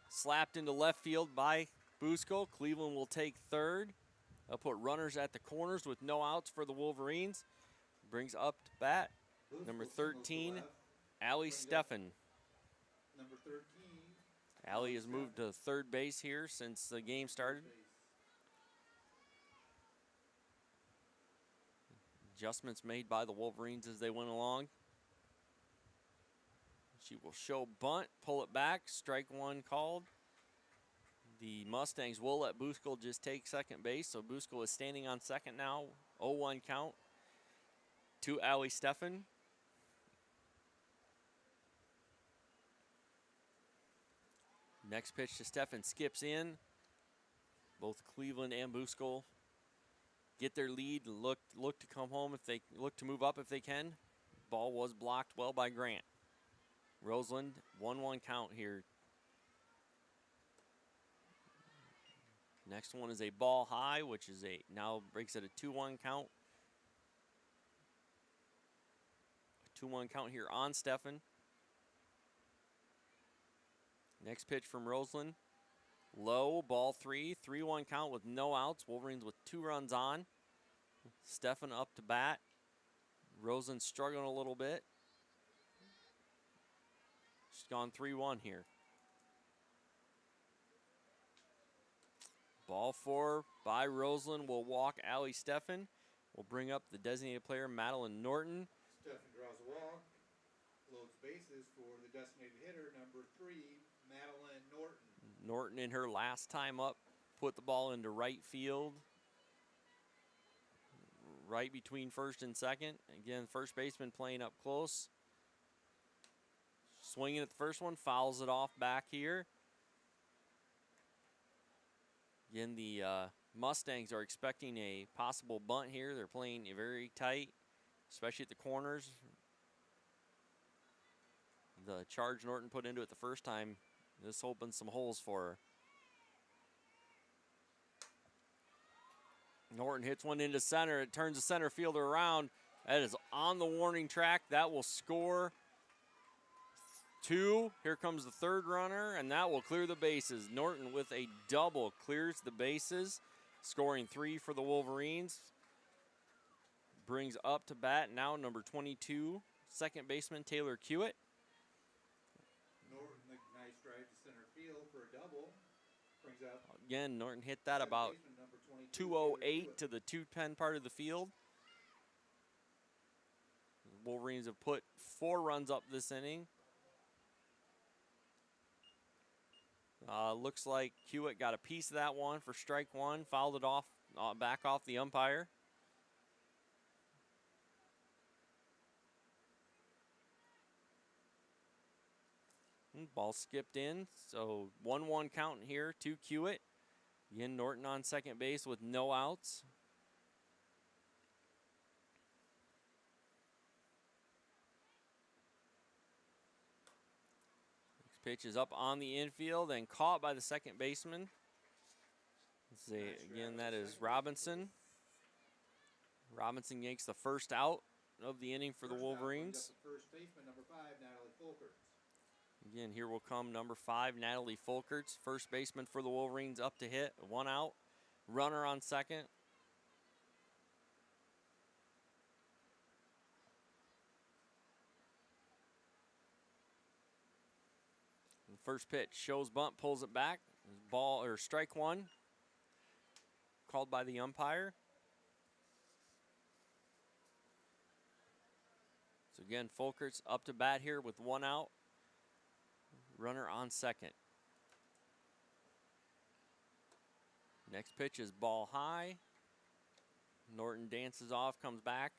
slapped into left field by Buskell. Cleveland will take third. They'll put runners at the corners with no outs for the Wolverines. Brings up to bat number 13, Allie Stefan. Number 13. Allie has moved to third base here since the game started. Adjustments made by the Wolverines as they went along. She will show bunt, pull it back, strike 1 called. The Mustangs will let Buskell just take second base, so Buskell is standing on second now. 0-1 count to Allie Stefan. Next pitch to Stefan skips in. Both Cleveland and Buskell get their lead, look to come home if they look to move up if they can. Ball was blocked well by Grant. Roseland, 1-1 count here. Next one is a ball high, which is now breaks at a 2-1 count. A 2-1 count here on Stefan. Next pitch from Roseland. Low, ball 3, 3-1 count with no outs. Wolverines with 2 runs on. Stefan up to bat. Roseland struggling a little bit. She's gone 3-1 here. Ball 4 by Roseland will walk Allie Stefan. Will bring up the designated player, Madeline Norton. Stefan draws a walk. Loads bases for the designated hitter, number 3, Madeline Norton. Norton in her last time up put the ball into right field. right between first and second. Again, first baseman playing up close. Swinging at the first one, fouls it off back here. Again, the Mustangs are expecting a possible bunt here. They're playing very tight, especially at the corners. The charge Norton put into it the first time, this opens some holes for her. Norton hits one into center. It turns the center fielder around. That is on the warning track. That will score 2. Here comes the third runner, and that will clear the bases. Norton with a double clears the bases, scoring 3 for the Wolverines. Brings up to bat now number 22, second baseman Taylor Hewitt. Norton, a nice drive to center field for a double. Brings up Again, Norton hit that about 208 to the 210 part of the field. The Wolverines have put 4 runs up this inning. Looks like Hewitt got a piece of that one for strike 1, fouled it off, back off the umpire. Ball skipped in, so 1-1 count here to Hewitt. Again, Norton on second base with no outs. Next pitch is up on the infield and caught by the second baseman. Again, that is Robinson. Robinson yanks the first out of the inning for the Wolverines. First baseman, number 5, Natalie Folkers. Again, here will come number 5, Natalie Folkers, first baseman for the Wolverines, up to hit, 1 out. Runner on second. And first pitch shows bunt, pulls it back. Ball or strike 1, called by the umpire. So again, Folkers up to bat here with 1 out. Runner on second. Next pitch is ball high. Norton dances off, comes back.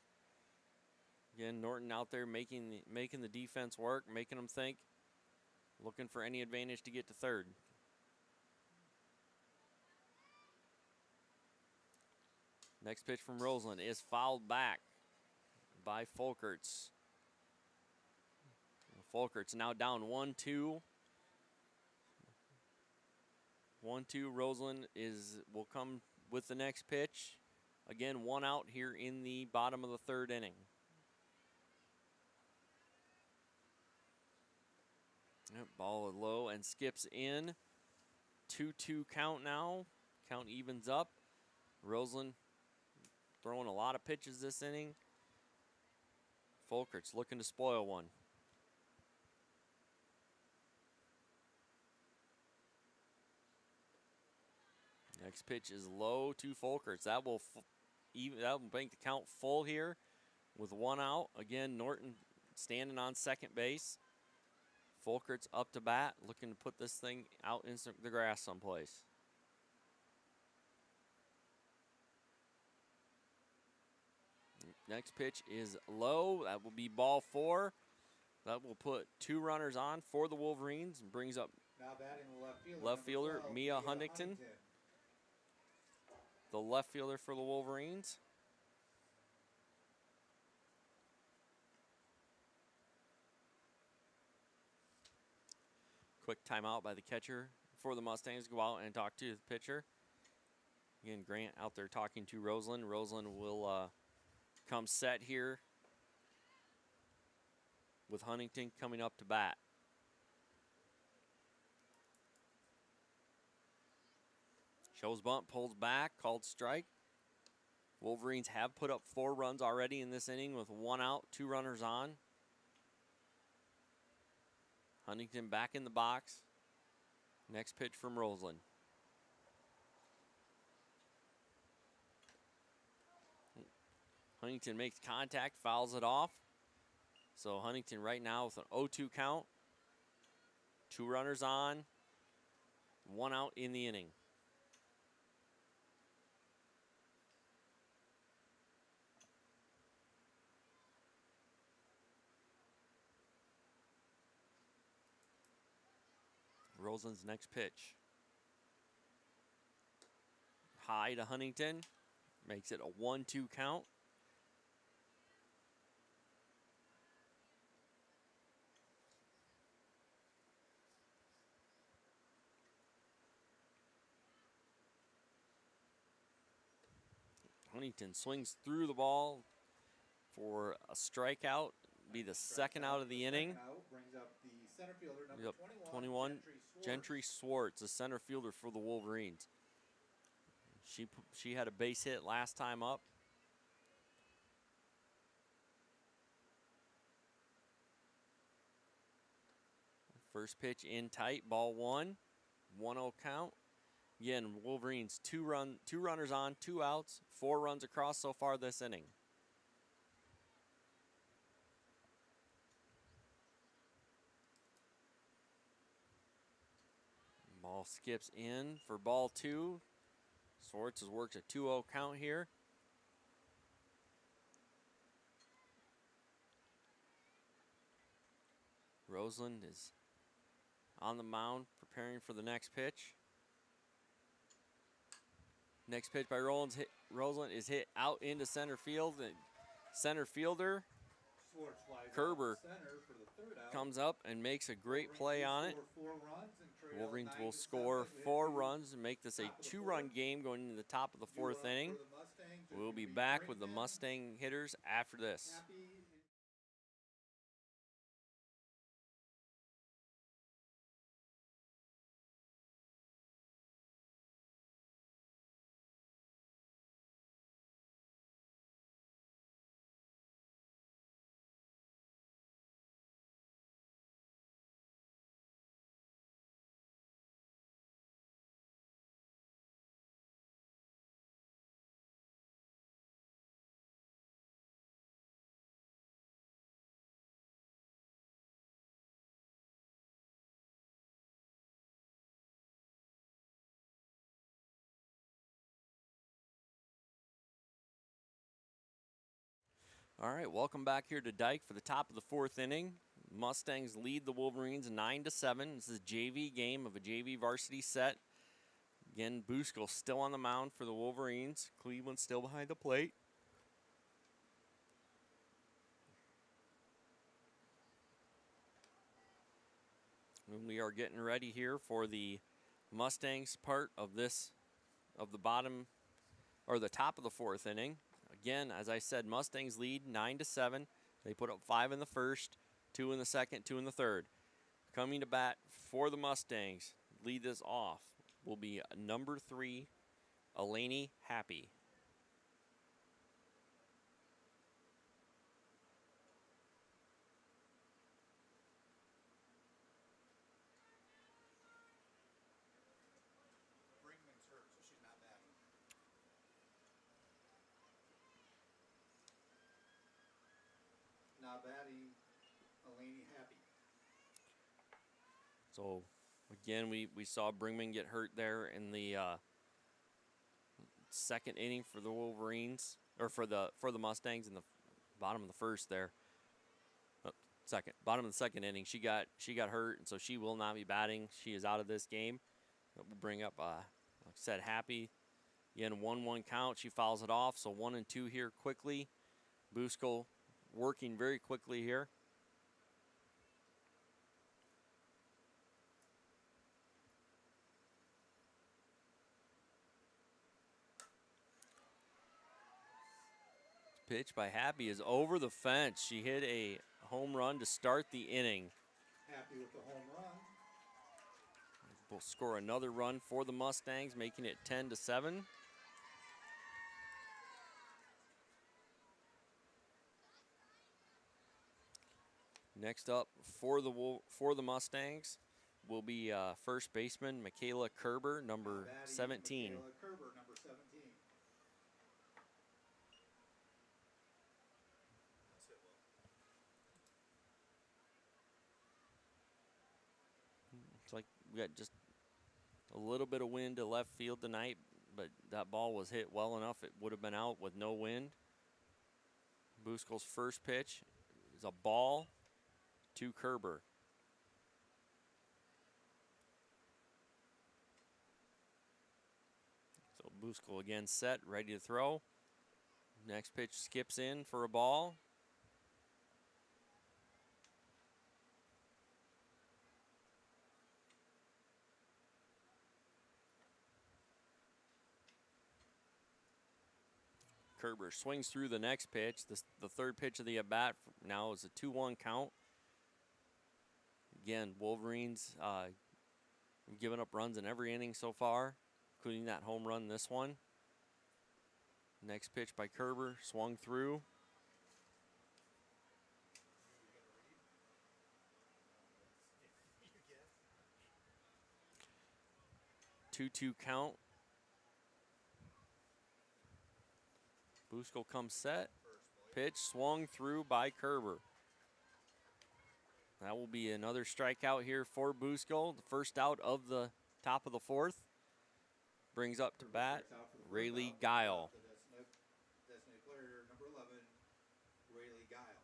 Again, Norton out there making the defense work, making them think, looking for any advantage to get to third. Next pitch from Roseland is fouled back by Folkers. Folkers now down 1-2. 1-2. Roseland will come with the next pitch. Again, 1 out here in the bottom of the third inning. Yep, ball low and skips in. 2-2 count now. Count evens up. Roseland throwing a lot of pitches this inning. Folkers looking to spoil one. Next pitch is low to Folkers. That will make the count full here with 1 out. Again, Norton standing on second base. Folkers up to bat, looking to put this thing out in the grass someplace. Next pitch is low. That will be ball 4. That will put 2 runners on for the Wolverines and brings up now batting the left fielder 12, Mia Huntington. The left fielder for the Wolverines. Quick timeout by the catcher for the Mustangs. Go out and talk to the pitcher. Again, Grant out there talking to Roseland. Roseland will come set here with Huntington coming up to bat. Shows bunt, pulls back, called strike. Wolverines have put up 4 runs already in this inning with 1 out, 2 runners on. Huntington back in the box. Next pitch from Roseland. Huntington makes contact, fouls it off. So Huntington right now with an 0-2 count. 2 runners on, 1 out in the inning. Rosen's next pitch. High to Huntington. Makes it a 1-2 count. Huntington swings through the ball for a strikeout. Be the second out of the inning. Brings up the center fielder, number 21, Gentry Swartz, a center fielder for the Wolverines. She had a base hit last time up. First pitch in tight, ball one, 1-0 count. Again, Wolverines two runners on, 2 outs, 4 runs across so far this inning. Ball skips in for ball 2. Swartz has worked a 2-0 count here. Roseland is on the mound preparing for the next pitch. Next pitch by Roseland is hit out into center field. And center fielder Kerber comes up and makes a great play on it. Wolverines will score 4 runs and make this a 2-run game going into the top of the 4th inning. We'll be back with the Mustang hitters after this. All right, welcome back here to Dike for the top of the 4th inning. Mustangs lead the Wolverines 9-7. This is a JV game of a JV varsity set. Again, Buskell still on the mound for the Wolverines. Cleveland still behind the plate. And we are getting ready here for the Mustangs part of the bottom, or the top of the 4th inning. Again, as I said, Mustangs lead 9-7. They put up 5 in the first, 2 in the second, 2 in the third. Coming to bat for the Mustangs, lead this off, will be number 3, Elaney Happy. Brinkman's hurt, so she's not batting. Now batting, Elaney Happy. So, again, we saw Brinkman get hurt there in the second inning for the Wolverines, or for the Mustangs in the bottom of the first there. Bottom of the second inning, she got hurt, and so she will not be batting. She is out of this game. But we'll bring up, like I said, Happy. Again, 1-1 count. She fouls it off, so 1 and 2 here quickly. Buskell working very quickly here. Pitch by Happy is over the fence. She hit a home run to start the inning. Happy with the home run. Will score another run for the Mustangs, making it 10-7. Next up for the Mustangs will be first baseman Michaela Kerber, number 17. Michaela Kerber, number 17. It's like we got just a little bit of wind to left field tonight, but that ball was hit well enough it would have been out with no wind. Buskell's first pitch is a ball to Kerber. Buskell again set, ready to throw. Next pitch skips in for a ball. Kerber swings through the next pitch. The third pitch of the at-bat now is a 2-1 count. Again, Wolverines giving up runs in every inning so far, including that home run this one. Next pitch by Kerber, swung through. 2-2 count. Buskell comes set. Pitch swung through by Kerber. That will be another strikeout here for Buskell. The first out of the top of the fourth. Brings up to bat Rayleigh Guile. Designated player number 11, Rayleigh Guile.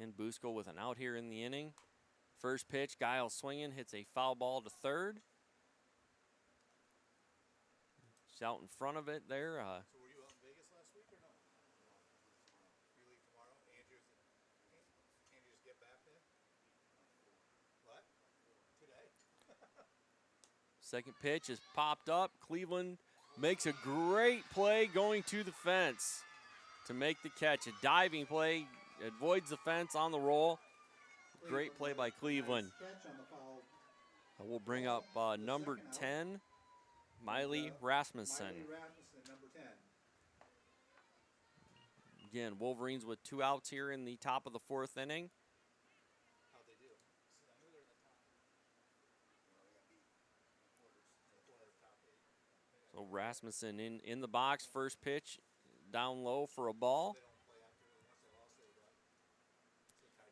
And Buskell with an out here in the inning. First pitch, Guile swinging, hits a foul ball to third. Just out in front of it there. So were you out in Vegas last week or no? You leave tomorrow? Andrews get back then? What? Today? Second pitch is popped up. Cleveland makes a great play going to the fence to make the catch. A diving play, avoids the fence on the roll. Great play by Cleveland. We'll bring up number 10, Miley Rasmussen. Miley Rasmussen, number 10. Again, Wolverines with 2 outs here in the top of the fourth inning. How'd they do? I knew they were in the top. So Rasmussen in the box. First pitch down low for a ball.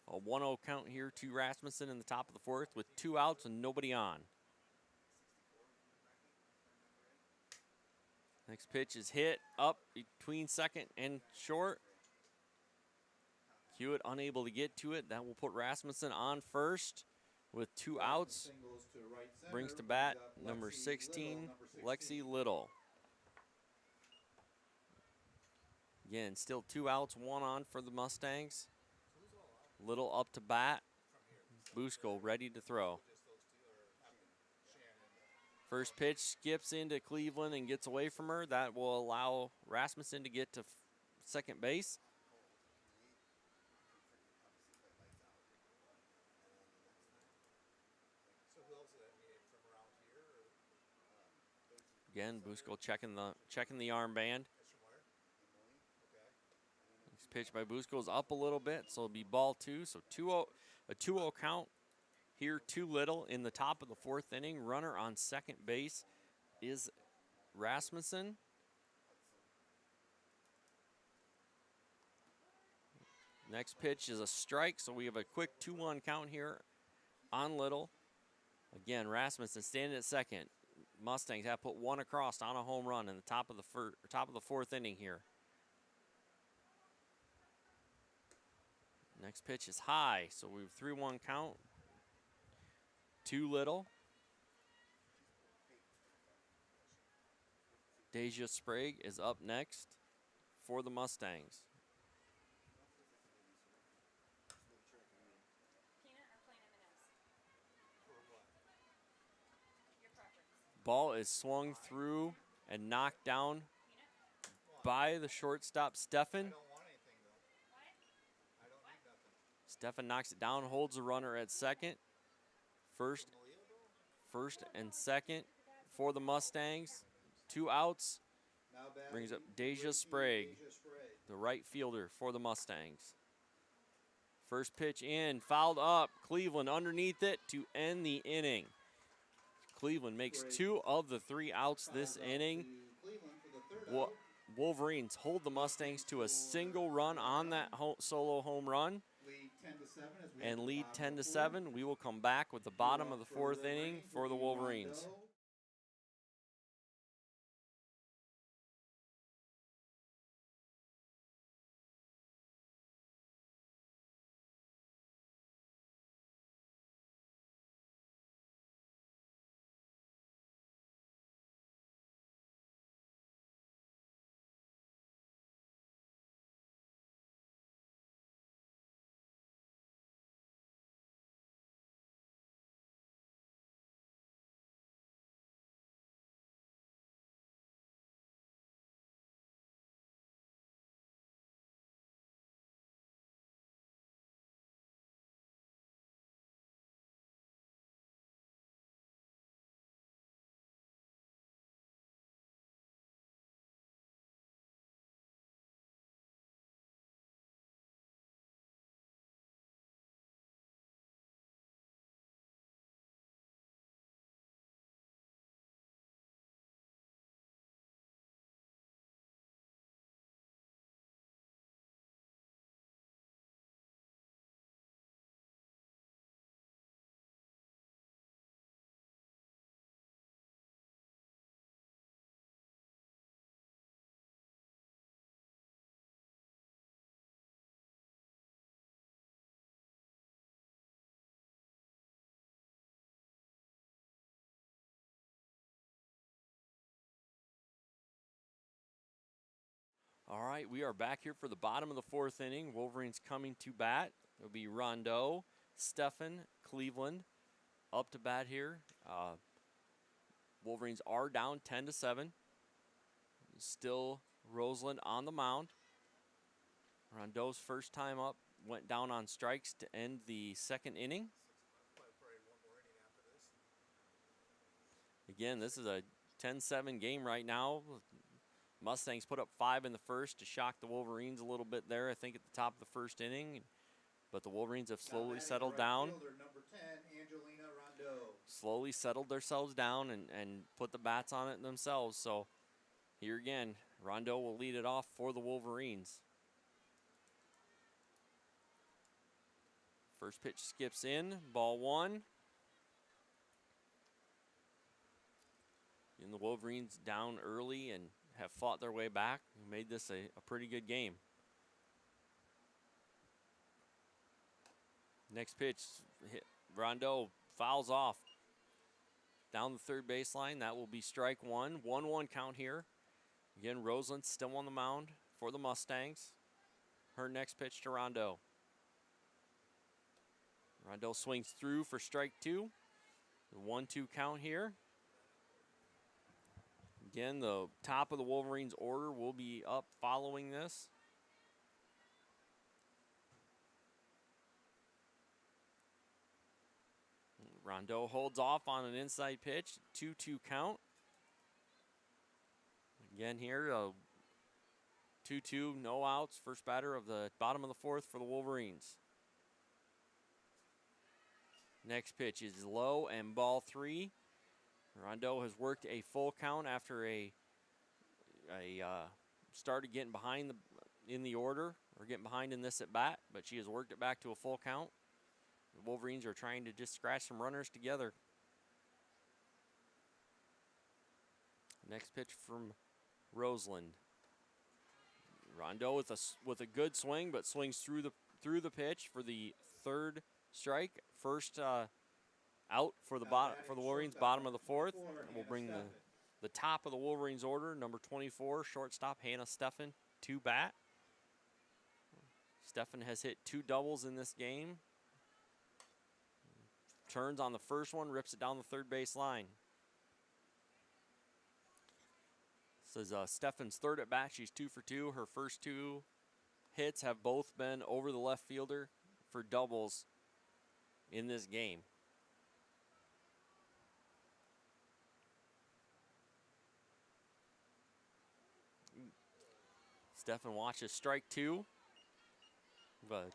A 1-0 count here to Rasmussen in the top of the fourth with 2 outs and nobody on. Next pitch is hit up between second and short. Hewitt unable to get to it. That will put Rasmussen on first with 2 outs. Brings to bat number 16, Lexi Little. Again, still 2 outs, 1 on for the Mustangs. Little up to bat. Buskell ready to throw. First pitch skips into Cleveland and gets away from her. That will allow Rasmussen to get to second base. Again, Buskell checking the armband. Next pitch by Buskell is up a little bit, so it'll be ball 2. So a 2-0 count here to Little in the top of the fourth inning. Runner on second base is Rasmussen. Next pitch is a strike, so we have a quick 2-1 count here on Little. Again, Rasmussen standing at second. Mustangs have put 1 across on a home run in the top of the fourth inning here. Next pitch is high, so we have 3-1 count. To Little. Deja Sprague is up next for the Mustangs. Ball is swung through and knocked down by the shortstop, Stefan. Stefan knocks it down, holds the runner at second. First and second for the Mustangs. 2 outs. Brings up Deja Sprague, the right fielder for the Mustangs. First pitch in, fouled up. Cleveland underneath it to end the inning. Cleveland makes 2 of the 3 outs this inning. Wolverines hold the Mustangs to a single run on that solo home run and lead 10-7. We will come back with the bottom of the fourth inning for the Wolverines. All right, we are back here for the bottom of the fourth inning. Wolverines coming to bat. It'll be Rondeau, Stefan, Cleveland up to bat here. Wolverines are down 10-7. Still Roseland on the mound. Rondeau's first time up went down on strikes to end the second inning. Again, this is a 10-7 game right now. Mustangs put up 5 in the first to shock the Wolverines a little bit there, I think, at the top of the first inning. But the Wolverines have slowly settled down. Number 10, Angelina Rondeau. Slowly settled themselves down and put the bats on it themselves. So here again, Rondeau will lead it off for the Wolverines. First pitch skips in, ball 1. And the Wolverines down early and have fought their way back and made this a pretty good game. Next pitch, Rondeau fouls off down the third baseline. That will be strike 1. 1-1 count here. Again, Roseland still on the mound for the Mustangs. Her next pitch to Rondeau. Rondeau swings through for strike 2. The 1-2 count here. Again, the top of the Wolverines order will be up following this. Rondeau holds off on an inside pitch, 2-2 count. Again here, 2-2, no outs, first batter of the bottom of the fourth for the Wolverines. Next pitch is low and ball 3. Rondeau has worked a full count after started getting behind in the order, or getting behind in this at bat, but she has worked it back to a full count. The Wolverines are trying to just scratch some runners together. Next pitch from Roseland. Rondeau with a good swing, but swings through the pitch for the third strike. First out for the Wolverines, bottom of the fourth. We'll bring the top of the Wolverines order, number 24, shortstop Hannah Stefan, to bat. Stefan has hit 2 doubles in this game. Turns on the first one, rips it down the third base line. This is Stefan's third at bat. She's 2 for 2. Her first 2 hits have both been over the left fielder for doubles in this game. Stefan watches strike 2. But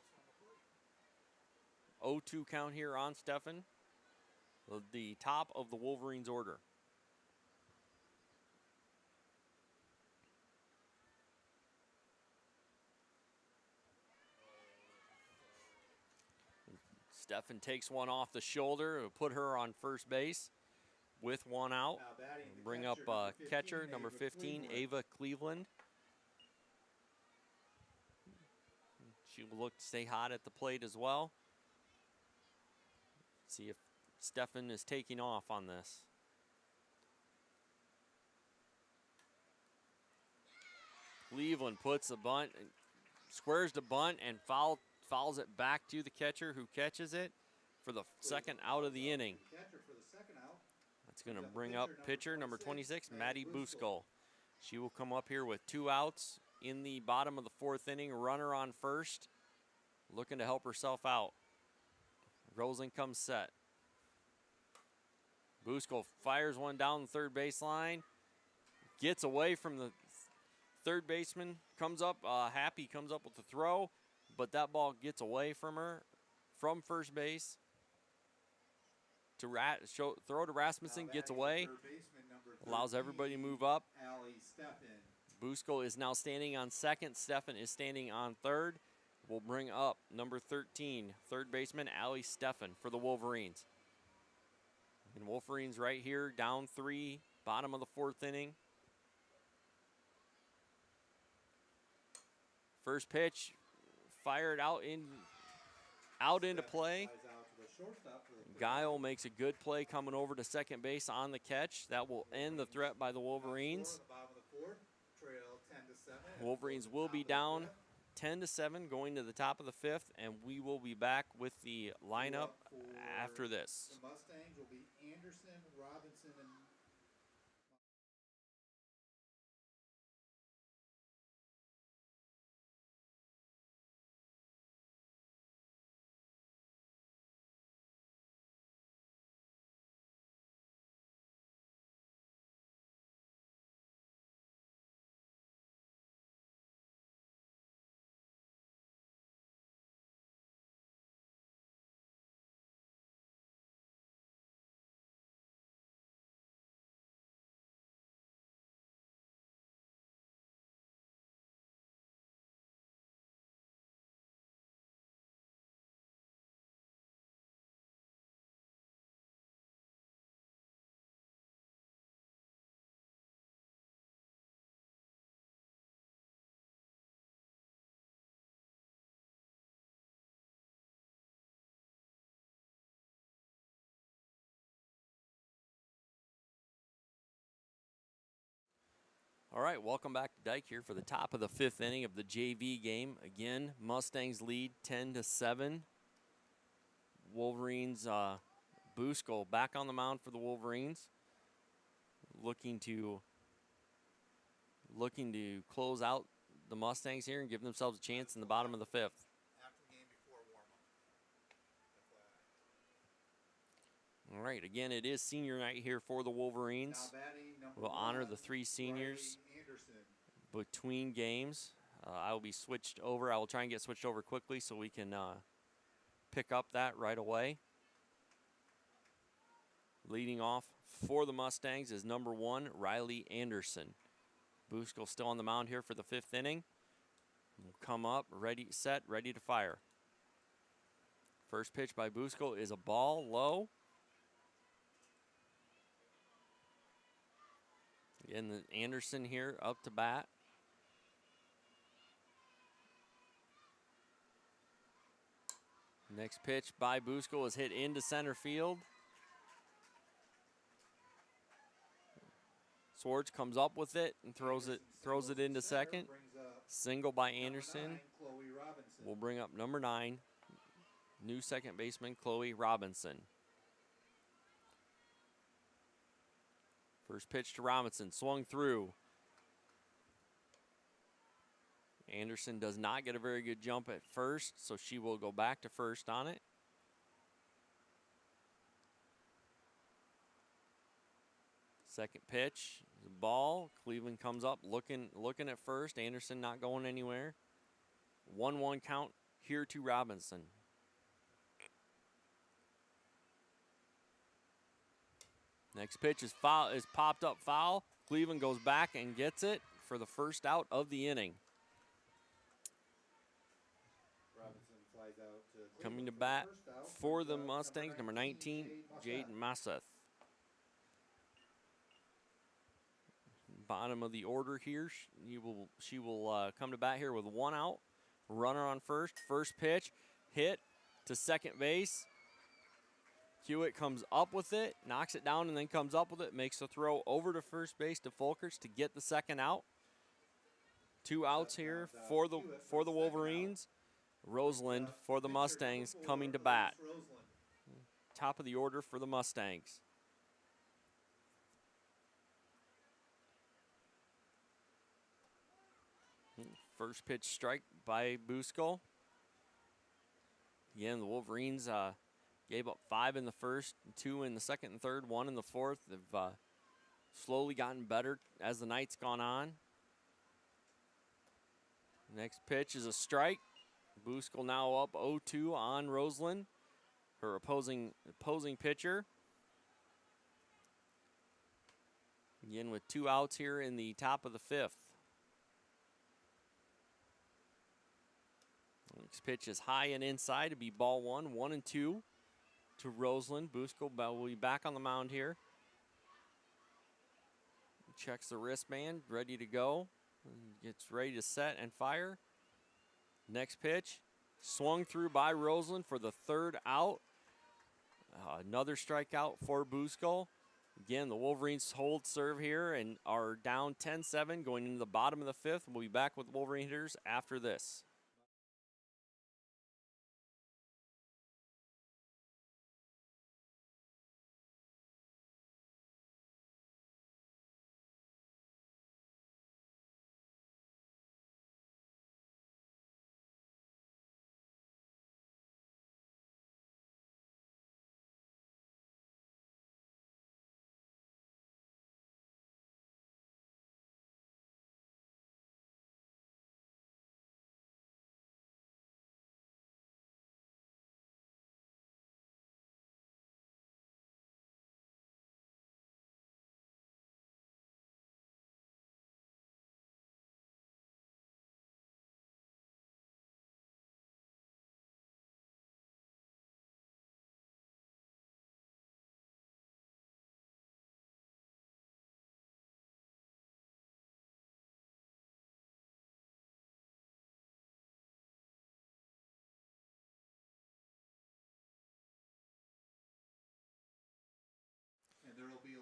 0-2 count here on Stefan. The top of the Wolverines order. Stefan takes one off the shoulder, put her on first base with 1 out. Bring up catcher number 15, Ava Cleveland. She will look to stay hot at the plate as well. See if Stefan is taking off on this. Cleveland puts the bunt, squares the bunt, and fouls it back to the catcher, who catches it for the second out of the inning. That's going to bring up pitcher number 26, Maddie Busco. She will come up here with 2 outs in the bottom of the fourth inning. Runner on first, looking to help herself out. Roseland comes set. Busco fires one down the third baseline. Gets away from the third baseman. Comes up, Happy comes up with the throw, but that ball gets away from her from first base. Throw to Rasmussen, gets away. Allows everybody to move up. Busco is now standing on second. Stefan is standing on third. We'll bring up number 13, third baseman Allie Stefan for the Wolverines. And Wolverines right here, down 3, bottom of the fourth inning. First pitch, fired out into play. Guile makes a good play coming over to second base on the catch. That will end the threat by the Wolverines. Wolverines will be down 10-7 going to the top of the 5th, and we will be back with the lineup after this. The Mustangs will be Anderson, Robinson, and All right, welcome back to Dike here for the top of the 5th inning of the JV game. Again, Mustangs lead 10-7. Wolverines, Busco back on the mound for the Wolverines, looking to close out the Mustangs here and give themselves a chance in the bottom of the 5th. after game before warm-up. FYI. All right, again, it is senior night here for the Wolverines. Now batting number We'll honor 1, the 3 seniors Riley Anderson. between games. I will be switched over. I will try and get switched over quickly so we can pick up that right away. Leading off for the Mustangs is number 1, Riley Anderson. Busco still on the mound here for the 5th inning. Will come up, ready, set, ready to fire. First pitch by Busco is a ball low. Again, Anderson here up to bat. Next pitch by Busco is hit into center field. Swartz comes up with it and throws it into second. Single by Anderson. Will bring up number 9, new second baseman Chloe Robinson. First pitch to Robinson, swung through. Anderson does not get a very good jump at first, so she will go back to first on it. Second pitch, ball. Cleveland comes up looking at first. Anderson not going anywhere. 1-1 count here to Robinson. Next pitch is popped up foul. Cleveland goes back and gets it for the first out of the inning. Robinson flies out to Coming to bat for the Mustangs, number 19, Jaden Masseth. Bottom of the order here. She will come to bat here with 1 out. Runner on first. First pitch, hit to second base. Hewitt comes up with it, knocks it down, and then comes up with it. Makes the throw over to first base to Folkers to get the second out. 2 outs here for the Wolverines. Roseland for the Mustangs coming to bat. Top of the order for the Mustangs. First pitch strike by Busco. Again, the Wolverines gave up 5 in the first, 2 in the second and third, 1 in the fourth. They've slowly gotten better as the night's gone on. Next pitch is a strike. Busco now up 0-2 on Roseland, her opposing pitcher. Again with 2 outs here in the top of the 5th. Next pitch is high and inside to be ball 1, 1-2 to Roseland. Busco will be back on the mound here. Checks the wristband, ready to go. Gets ready to set and fire. Next pitch, swung through by Roseland for the 3rd out. Another strikeout for Busco. Again, the Wolverines hold serve here and are down 10-7 going into the bottom of the fifth. We'll be back with Wolverine hitters after this.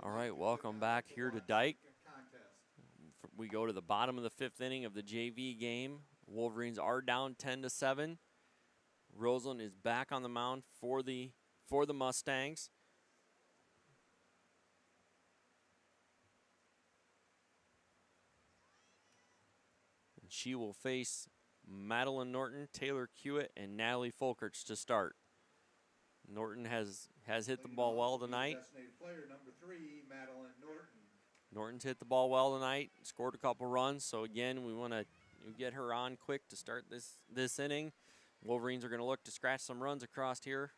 All right, welcome back here to Dike. We go to the bottom of the fifth inning of the JV game. Wolverines are down 10-7. Roseland is back on the mound for the Mustangs. And she will face Madeline Norton, Taylor Hewitt, and Natalie Folkerts to start. Norton has hit the ball well tonight. Designated player number 3, Madeline Norton. Norton's hit the ball well tonight, scored a couple runs. So again, we want to get her on quick to start this inning. Wolverines are going to look to scratch some runs across here.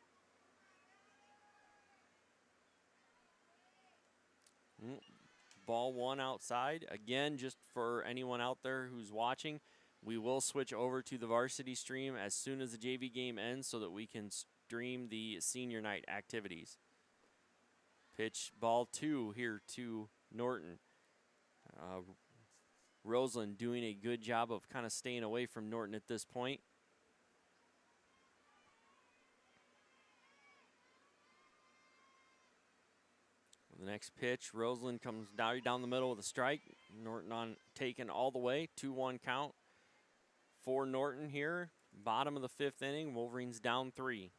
Ball one outside. Again, just for anyone out there who's watching, we will switch over to the varsity stream as soon as the JV game ends so that we can stream the senior night activities. Pitch ball 2 here to Norton. Roseland doing a good job of kind of staying away from Norton at this point. The next pitch, Roseland comes down the middle with a strike. Norton on taken all the way, 2-1 count for Norton here. Bottom of the fifth inning, Wolverines down 3.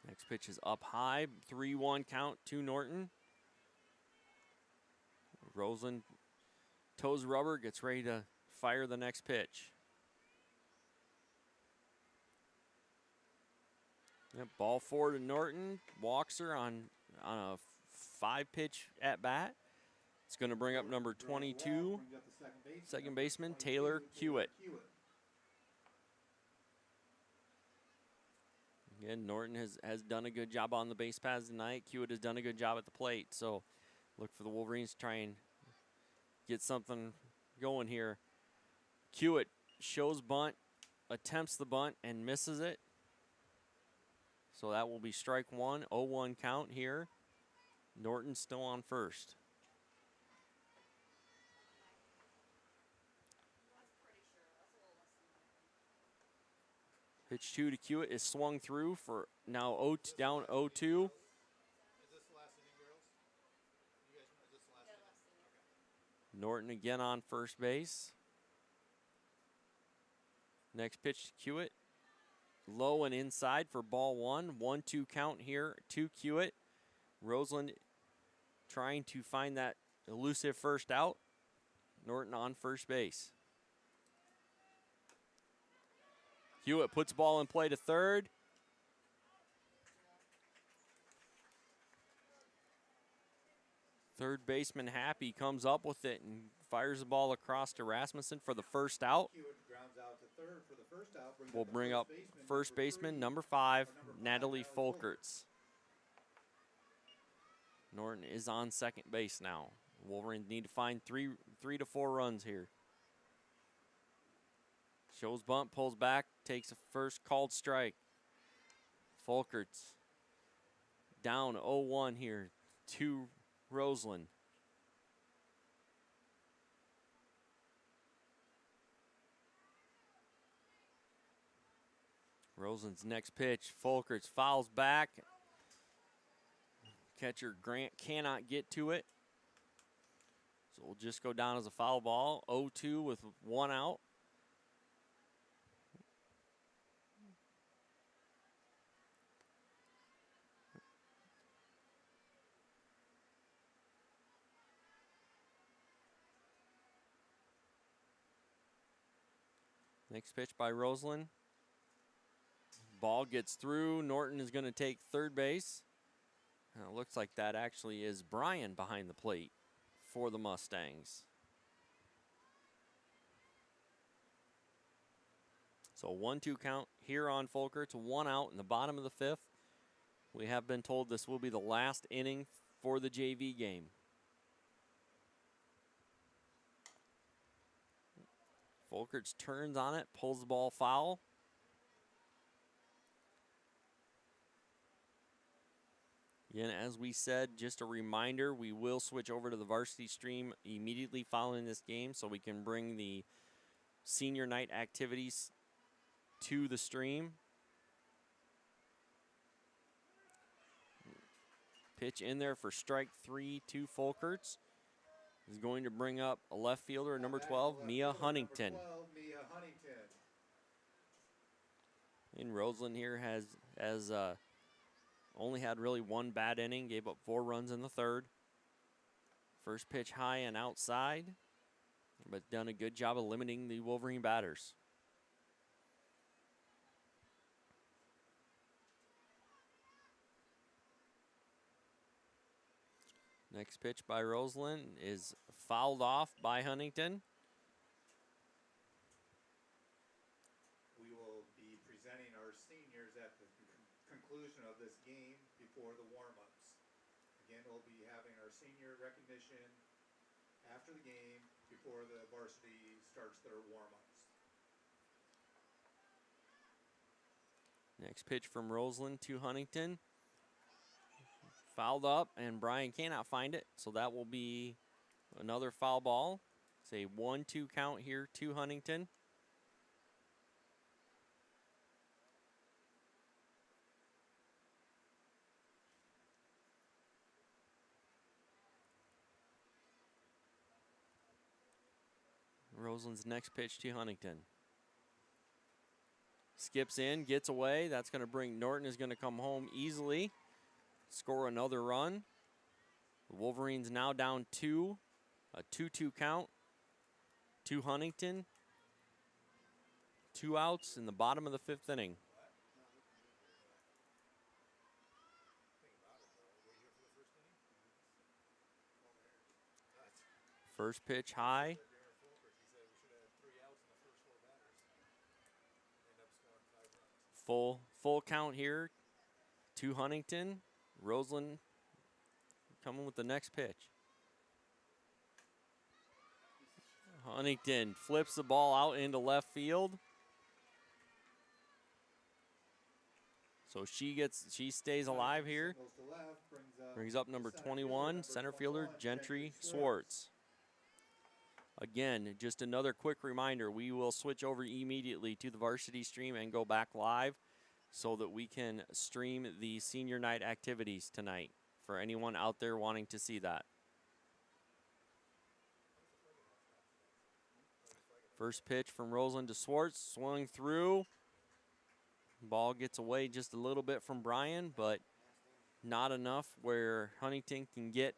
Next pitch is up high, 3-1 count to Norton. Roseland toes rubber, gets ready to fire the next pitch. Yep, ball 4 to Norton, walks her on a 5-pitch at bat. It's going to bring up number 22, second baseman Taylor Hewitt. Again, Norton has done a good job on the base paths tonight. Hewitt has done a good job at the plate. So look for the Wolverines to try and get something going here. Hewitt shows bunt, attempts the bunt, and misses it. So that will be strike 1, 0-1 count here. Norton still on first. Pitch 2 to Hewitt is swung through for now down 0-2. Is this the last inning, girls? You guys, is this the last inning? Norton again on first base. Next pitch to Hewitt. Low and inside for ball 1. 1-2 count here to Hewitt. Roseland trying to find that elusive first out. Norton on first base. Hewitt puts ball in play to third. Third baseman Happy comes up with it and fires the ball across to Rasmussen for the first out. Hewitt grounds out to third for the first out. We'll bring up first baseman number 5, Natalie Folkerts. Norton is on second base now. Wolverines need to find three to 4 runs here. Shows bunt, pulls back, takes a first called strike. Folkerts down 0-1 here to Roseland. Rosen's next pitch. Folkerts fouls back. Catcher Grant cannot get to it. So we'll just go down as a foul ball. 0-2 with 1 out. Next pitch by Roseland. Ball gets through. Norton is going to take third base. It looks like that actually is Brian behind the plate for the Mustangs. So 1-2 count here on Folkerts. 1 out in the bottom of the 5th. We have been told this will be the last inning for the JV game. Folkerts turns on it, pulls the ball foul. Again, as we said, just a reminder, we will switch over to the varsity stream immediately following this game so we can bring the senior night activities to the stream. Pitch in there for strike 3 to Folkerts. Is going to bring up a left fielder, number 12, Mia Huntington. And Roseland here has only had really 1 bad inning, gave up 4 runs in the 3rd. First pitch high and outside, but done a good job of limiting the Wolverine batters. Next pitch by Roseland is fouled off by Huntington. We will be presenting our seniors at the conclusion of this game before the warm-ups. Again, we'll be having our senior recognition after the game before the varsity starts their warm-ups. Next pitch from Roseland to Huntington. Fouled up, and Brian cannot find it, so that will be another foul ball. It's a 1-2 count here to Huntington. Roseland's next pitch to Huntington. Skips in, gets away. That's going to bring Norton is going to come home easily. Score another run. The Wolverines now down 2. A 2-2 count to Huntington. 2 outs in the bottom of the 5th inning. First pitch high. Full count here to Huntington. Roseland coming with the next pitch. Huntington flips the ball out into left field. So she stays alive here. Brings up number 21, center fielder Gentry Swartz. Again, just another quick reminder, we will switch over immediately to the varsity stream and go back live so that we can stream the senior night activities tonight for anyone out there wanting to see that. First pitch from Roseland to Swartz, swung through. Ball gets away just a little bit from Brian, but not enough where Huntington can get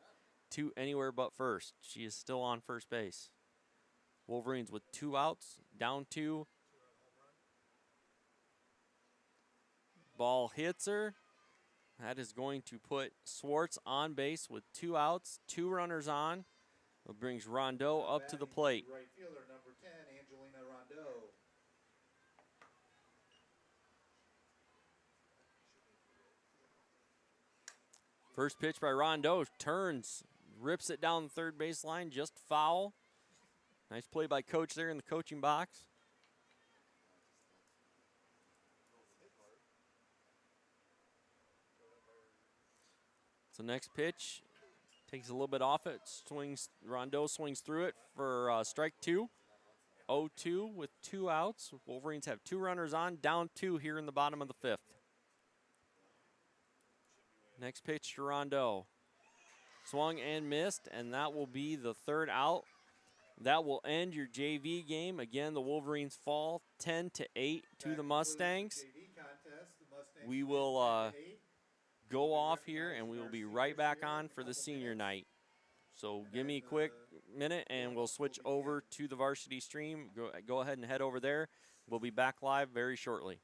to anywhere but first. She is still on first base. Wolverines with 2 outs, down 2. Ball hits her. That is going to put Swartz on base with 2 outs, 2 runners on. It brings Rondeau up to the plate. Right fielder number 10, Angelina Rondeau. First pitch by Rondeau, turns, rips it down the third baseline, just foul. Nice play by Coach there in the coaching box. So next pitch, takes a little bit off it, swings. Rondeau swings through it for strike 2. 0-2 with 2 outs. Wolverines have 2 runners on, down 2 here in the bottom of the 5th. Next pitch to Rondeau. Swung and missed, and that will be the 3rd out. That will end your JV game. Again, the Wolverines fall 10-8 to the Mustangs. We will go off here, and we will be right back on for the senior night. So give me a quick minute, and we'll switch over to the varsity stream. Go ahead and head over there. We'll be back live very shortly.